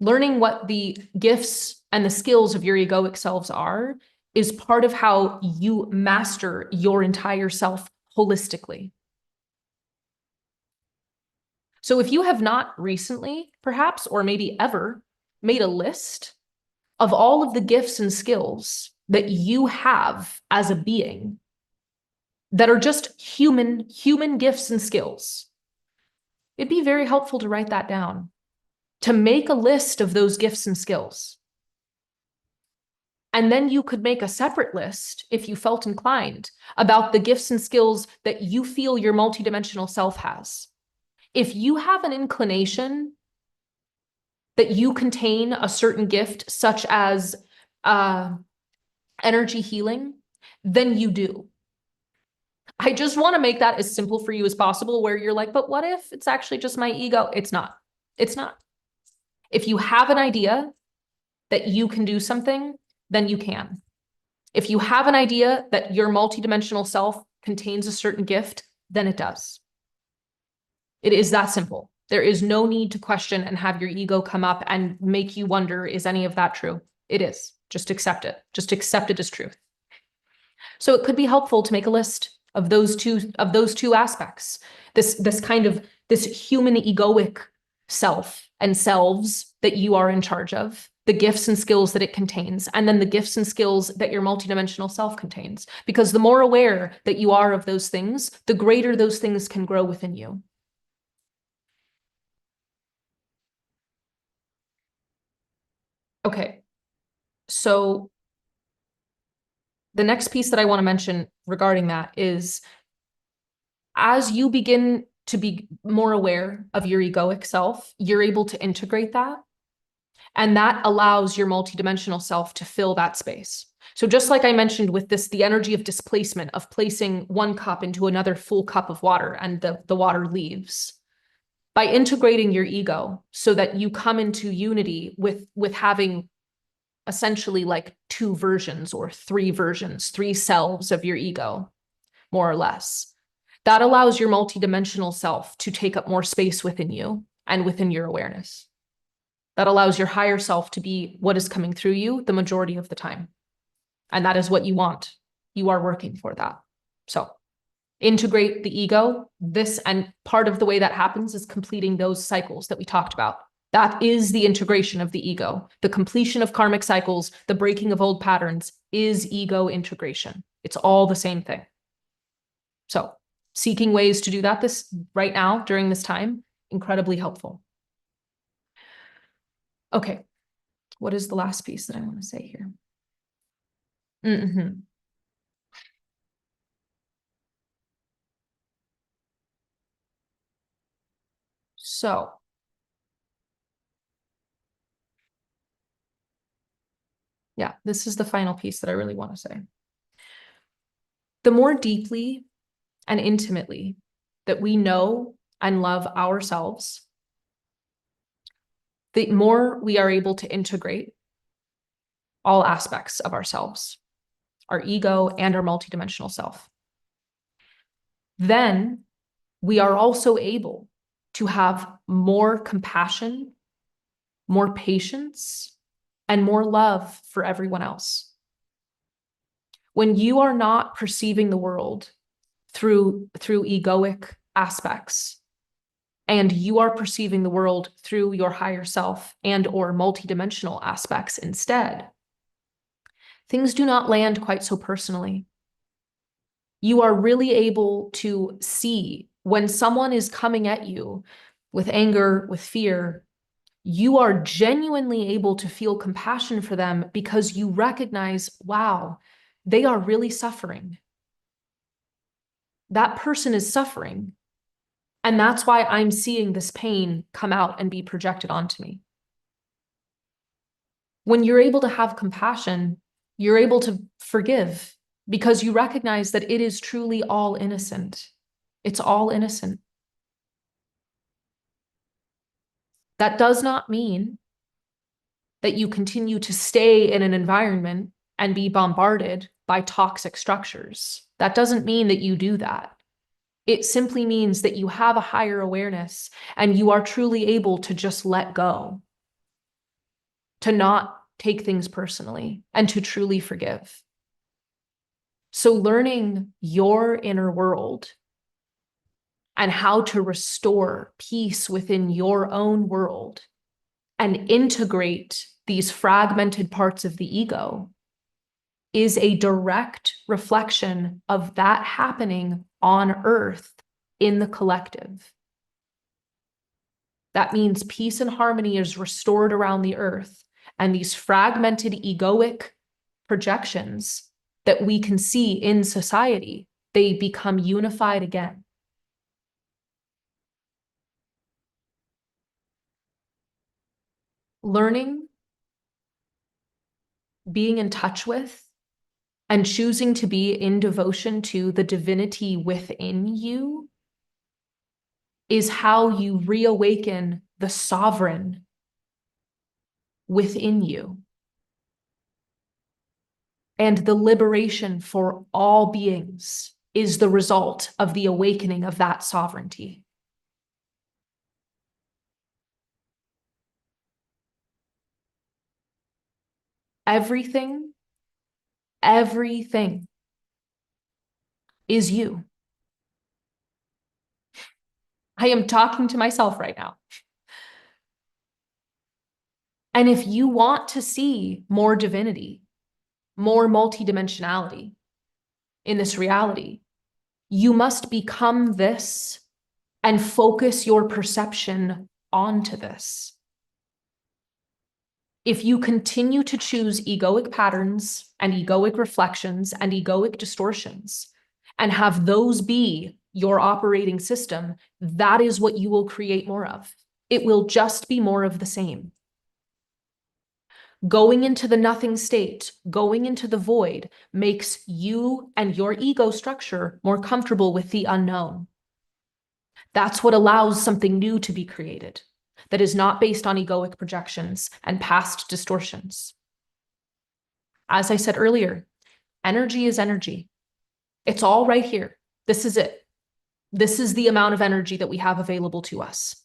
Learning what the gifts and the skills of your egoic selves are is part of how you master your entire self holistically. So if you have not recently, perhaps, or maybe ever, made a list of all of the gifts and skills that you have as a being that are just human gifts and skills, it'd be very helpful to write that down, to make a list of those gifts and skills. And then you could make a separate list, if you felt inclined, about the gifts and skills that you feel your multidimensional self has. If you have an inclination that you contain a certain gift, such as energy healing, then you do. I just want to make that as simple for you as possible, where you're like, but what if it's actually just my ego? It's not. It's not. If you have an idea that you can do something, then you can. If you have an idea that your multidimensional self contains a certain gift, then it does. It is that simple. There is no need to question and have your ego come up and make you wonder, is any of that true? It is. Just accept it. Just accept it as truth. So it could be helpful to make a list of those two aspects. This human egoic self and selves that you are in charge of, the gifts and skills that it contains, and then the gifts and skills that your multidimensional self contains. Because the more aware that you are of those things, the greater those things can grow within you. Okay, so the next piece that I want to mention regarding that is, as you begin to be more aware of your egoic self, you're able to integrate that. And that allows your multidimensional self to fill that space. So just like I mentioned with this, the energy of displacement, of placing one cup into another full cup of water and the water leaves. By integrating your ego so that you come into unity with having essentially like two versions or three versions, three selves of your ego, more or less. That allows your multidimensional self to take up more space within you and within your awareness. That allows your higher self to be what is coming through you the majority of the time. And that is what you want. You are working for that. So integrate the ego. And part of the way that happens is completing those cycles that we talked about. That is the integration of the ego. The completion of karmic cycles, the breaking of old patterns is ego integration. It's all the same thing. So seeking ways to do that right now during this time, incredibly helpful. Okay, what is the last piece that I want to say here? So yeah, this is the final piece that I really want to say. The more deeply and intimately that we know and love ourselves, the more we are able to integrate all aspects of ourselves, our ego and our multidimensional self. Then we are also able to have more compassion, more patience, and more love for everyone else. When you are not perceiving the world through egoic aspects, and you are perceiving the world through your higher self and or multidimensional aspects instead, things do not land quite so personally. You are really able to see When someone is coming at you with anger, with fear, you are genuinely able to feel compassion for them because you recognize, wow, they are really suffering. That person is suffering. And that's why I'm seeing this pain come out and be projected onto me. When you're able to have compassion, you're able to forgive because you recognize that it is truly all innocent. It's all innocent. That does not mean that you continue to stay in an environment and be bombarded by toxic structures. That doesn't mean that you do that. It simply means that you have a higher awareness and you are truly able to just let go, to not take things personally, and to truly forgive. So learning your inner world and how to restore peace within your own world and integrate these fragmented parts of the ego is a direct reflection of that happening on earth in the collective. That means peace and harmony is restored around the earth, and these fragmented egoic projections that we can see in society, they become unified again. Learning, being in touch with, and choosing to be in devotion to the divinity within you is how you reawaken the sovereign within you. And the liberation for all beings is the result of the awakening of that sovereignty. Everything is you. I am talking to myself right now. And if you want to see more divinity, more multidimensionality in this reality, you must become this and focus your perception onto this. If you continue to choose egoic patterns and egoic reflections and egoic distortions and have those be your operating system, that is what you will create more of. It will just be more of the same. Going into the nothing state, going into the void, makes you and your ego structure more comfortable with the unknown. That's what allows something new to be created that is not based on egoic projections and past distortions. As I said earlier, energy is energy. It's all right here. This is it. This is the amount of energy that we have available to us.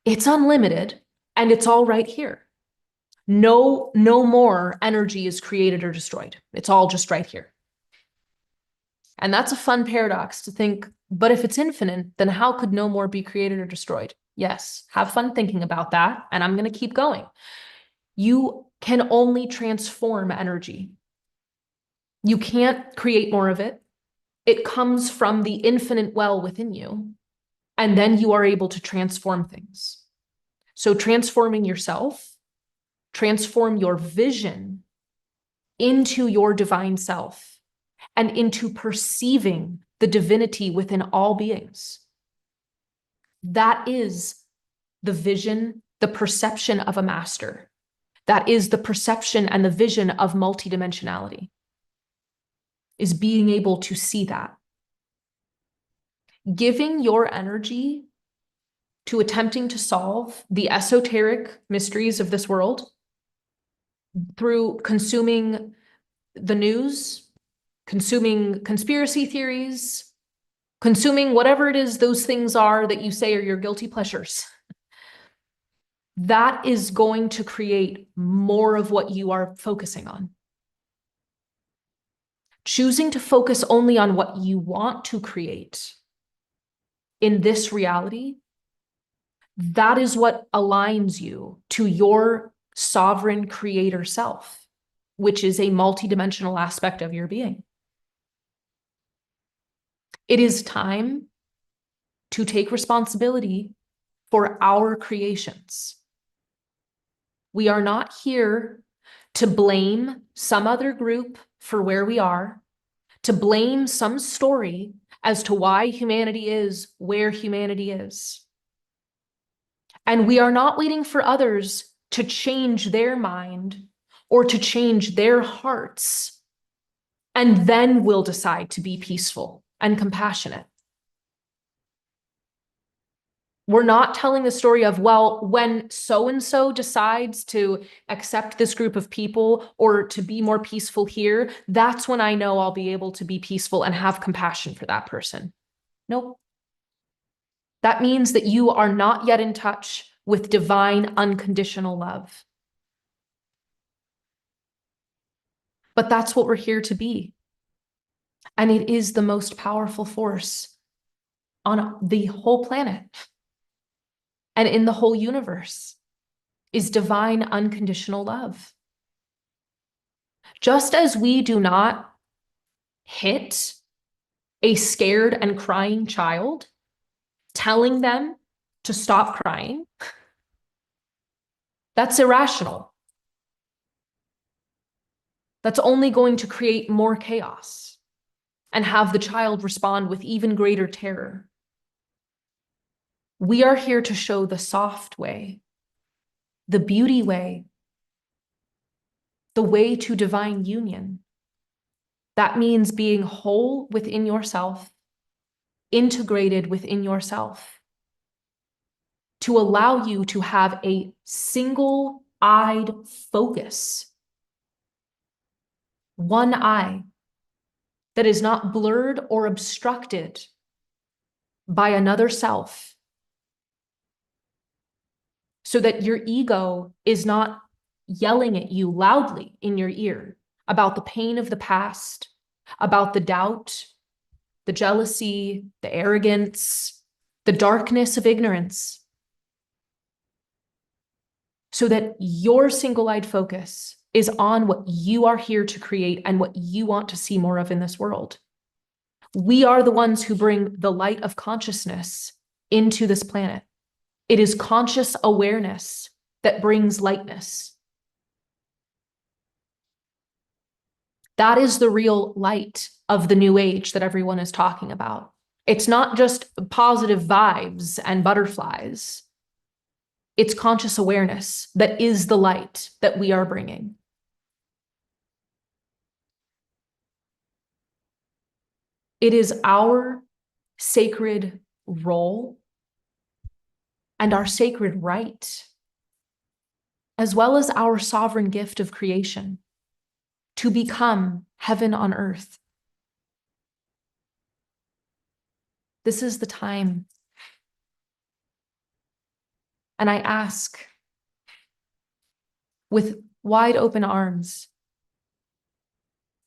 It's unlimited and it's all right here. No more energy is created or destroyed. It's all just right here. And that's a fun paradox to think, but if it's infinite, then how could no more be created or destroyed? Yes, have fun thinking about that, and I'm going to keep going. You can only transform energy. You can't create more of it. It comes from the infinite well within you, and then you are able to transform things. So transforming yourself, transform your vision into your divine self and into perceiving the divinity within all beings. That is the vision, the perception of a master. That is the perception and the vision of multidimensionality, is being able to see that. Giving your energy to attempting to solve the esoteric mysteries of this world through consuming the news, consuming conspiracy theories, consuming whatever it is those things are that you say are your guilty pleasures. That is going to create more of what you are focusing on. Choosing to focus only on what you want to create in this reality, that is what aligns you to your sovereign creator self, which is a multidimensional aspect of your being. It is time to take responsibility for our creations. We are not here to blame some other group for where we are, to blame some story as to why humanity is where humanity is. And we are not waiting for others to change their mind or to change their hearts, and then we'll decide to be peaceful and compassionate. We're not telling the story of, well, when so-and-so decides to accept this group of people or to be more peaceful here, that's when I know I'll be able to be peaceful and have compassion for that person. Nope. That means that you are not yet in touch with divine unconditional love. But that's what we're here to be. And it is the most powerful force on the whole planet and in the whole universe, is divine unconditional love. Just as we do not hit a scared and crying child, telling them to stop crying, that's irrational. That's only going to create more chaos and have the child respond with even greater terror. We are here to show the soft way, the beauty way, the way to divine union. That means being whole within yourself, integrated within yourself, to allow you to have a single-eyed focus, one eye that is not blurred or obstructed by another self, so that your ego is not yelling at you loudly in your ear about the pain of the past, about the doubt, the jealousy, the arrogance, the darkness of ignorance, so that your single-eyed focus is on what you are here to create and what you want to see more of in this world. We are the ones who bring the light of consciousness into this planet. It is conscious awareness that brings lightness. That is the real light of the new age that everyone is talking about. It's not just positive vibes and butterflies. It's conscious awareness that is the light that we are bringing. It is our sacred role and our sacred right, as well as our sovereign gift of creation, to become heaven on earth. This is the time. And I ask with wide open arms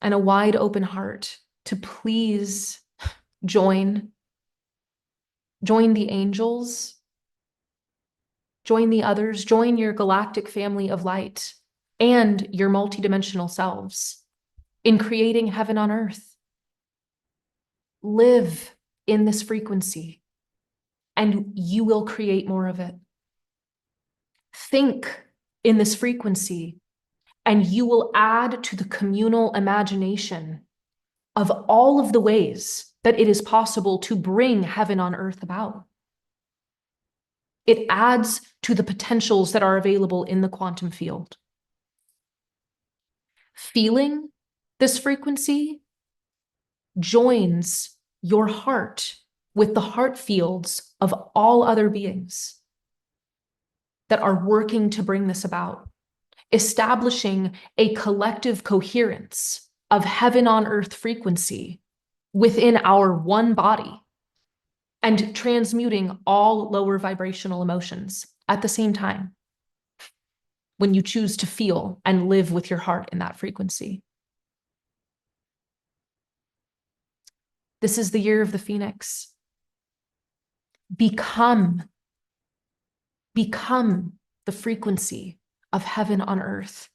and a wide open heart to please join the angels, join the others, join your galactic family of light and your multidimensional selves in creating heaven on earth. Live in this frequency and you will create more of it. Think in this frequency and you will add to the communal imagination of all of the ways that it is possible to bring heaven on earth about. It adds to the potentials that are available in the quantum field. Feeling this frequency joins your heart with the heart fields of all other beings that are working to bring this about, establishing a collective coherence of heaven on earth frequency within our one body and transmuting all lower vibrational emotions at the same time when you choose to feel and live with your heart in that frequency. This is the year of the Phoenix. Become the frequency of heaven on earth.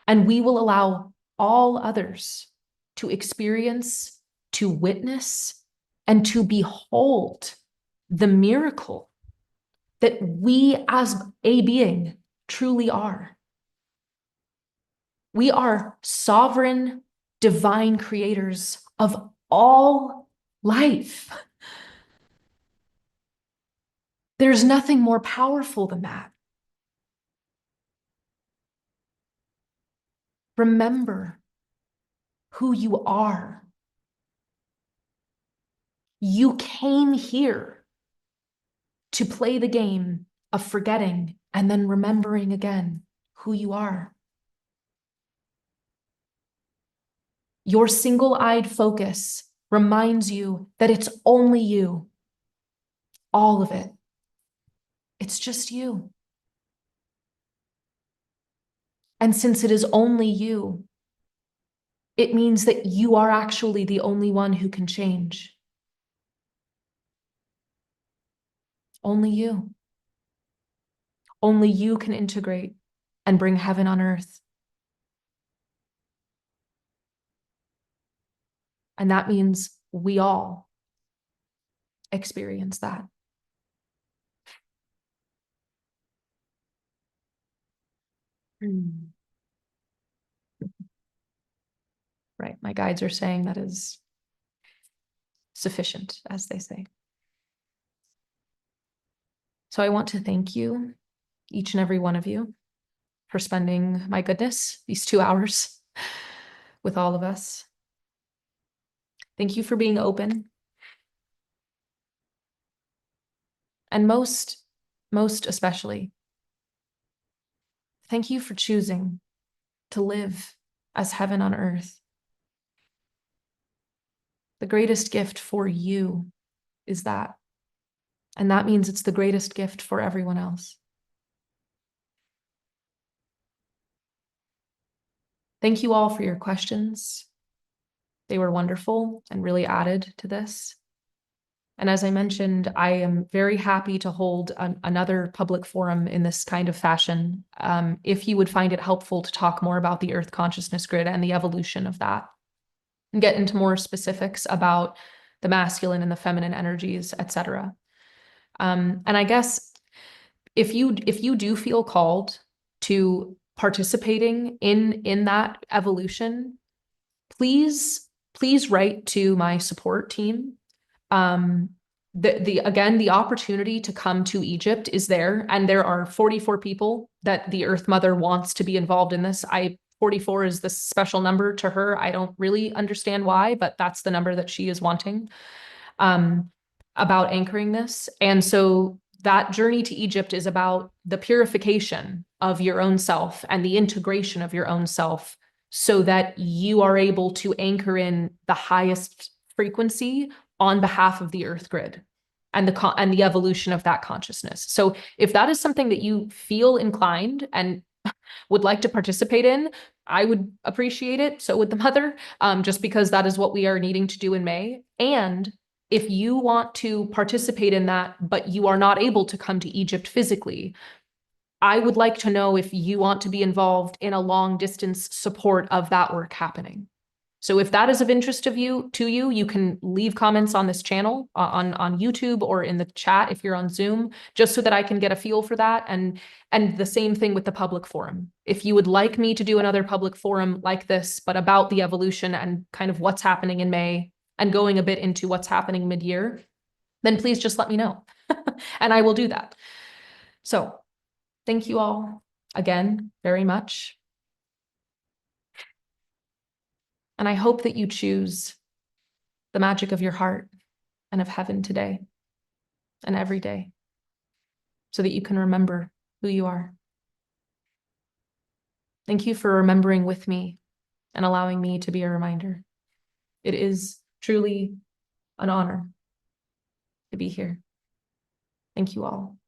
And we will allow all others to experience, to witness, and to behold the miracle that we as a being truly are. We are sovereign, divine creators of all life. There's nothing more powerful than that. Remember who you are. You came here to play the game of forgetting and then remembering again who you are. Your single-eyed focus reminds you that it's only you. All of it. It's just you. And since it is only you, it means that you are actually the only one who can change. Only you. Only you can integrate and bring heaven on earth. And that means we all experience that. Right, my guides are saying that is sufficient, as they say. So I want to thank you, each and every one of you, for spending, my goodness, these 2 hours with all of us. Thank you for being open. And most especially, thank you for choosing to live as heaven on earth. The greatest gift for you is that. And that means it's the greatest gift for everyone else. Thank you all for your questions. They were wonderful and really added to this. And as I mentioned, I am very happy to hold another public forum in this kind of fashion. If you would find it helpful to talk more about the Earth Consciousness Grid and the evolution of that, and get into more specifics about the masculine and the feminine energies, etc. And I guess if you do feel called to participating in that evolution, please write to my support team. Again, the opportunity to come to Egypt is there, and there are 44 people that the Earth Mother wants to be involved in this. 44 is the special number to her. I don't really understand why, but that's the number that she is wanting about anchoring this. And so that journey to Egypt is about the purification of your own self and the integration of your own self so that you are able to anchor in the highest frequency on behalf of the Earth grid and the evolution of that consciousness. So if that is something that you feel inclined and would like to participate in, I would appreciate it. So would the mother, just because that is what we are needing to do in May. And if you want to participate in that, but you are not able to come to Egypt physically, I would like to know if you want to be involved in a long distance support of that work happening. So if that is of interest to you, you can leave comments on this channel on YouTube or in the chat if you're on Zoom, just so that I can get a feel for that. And the same thing with the public forum. If you would like me to do another public forum like this, but about the evolution and kind of what's happening in May and going a bit into what's happening mid-year, then please just let me know and I will do that. So thank you all again very much. And I hope that you choose the magic of your heart and of heaven today and every day so that you can remember who you are. Thank you for remembering with me and allowing me to be a reminder. It is truly an honor to be here. Thank you all.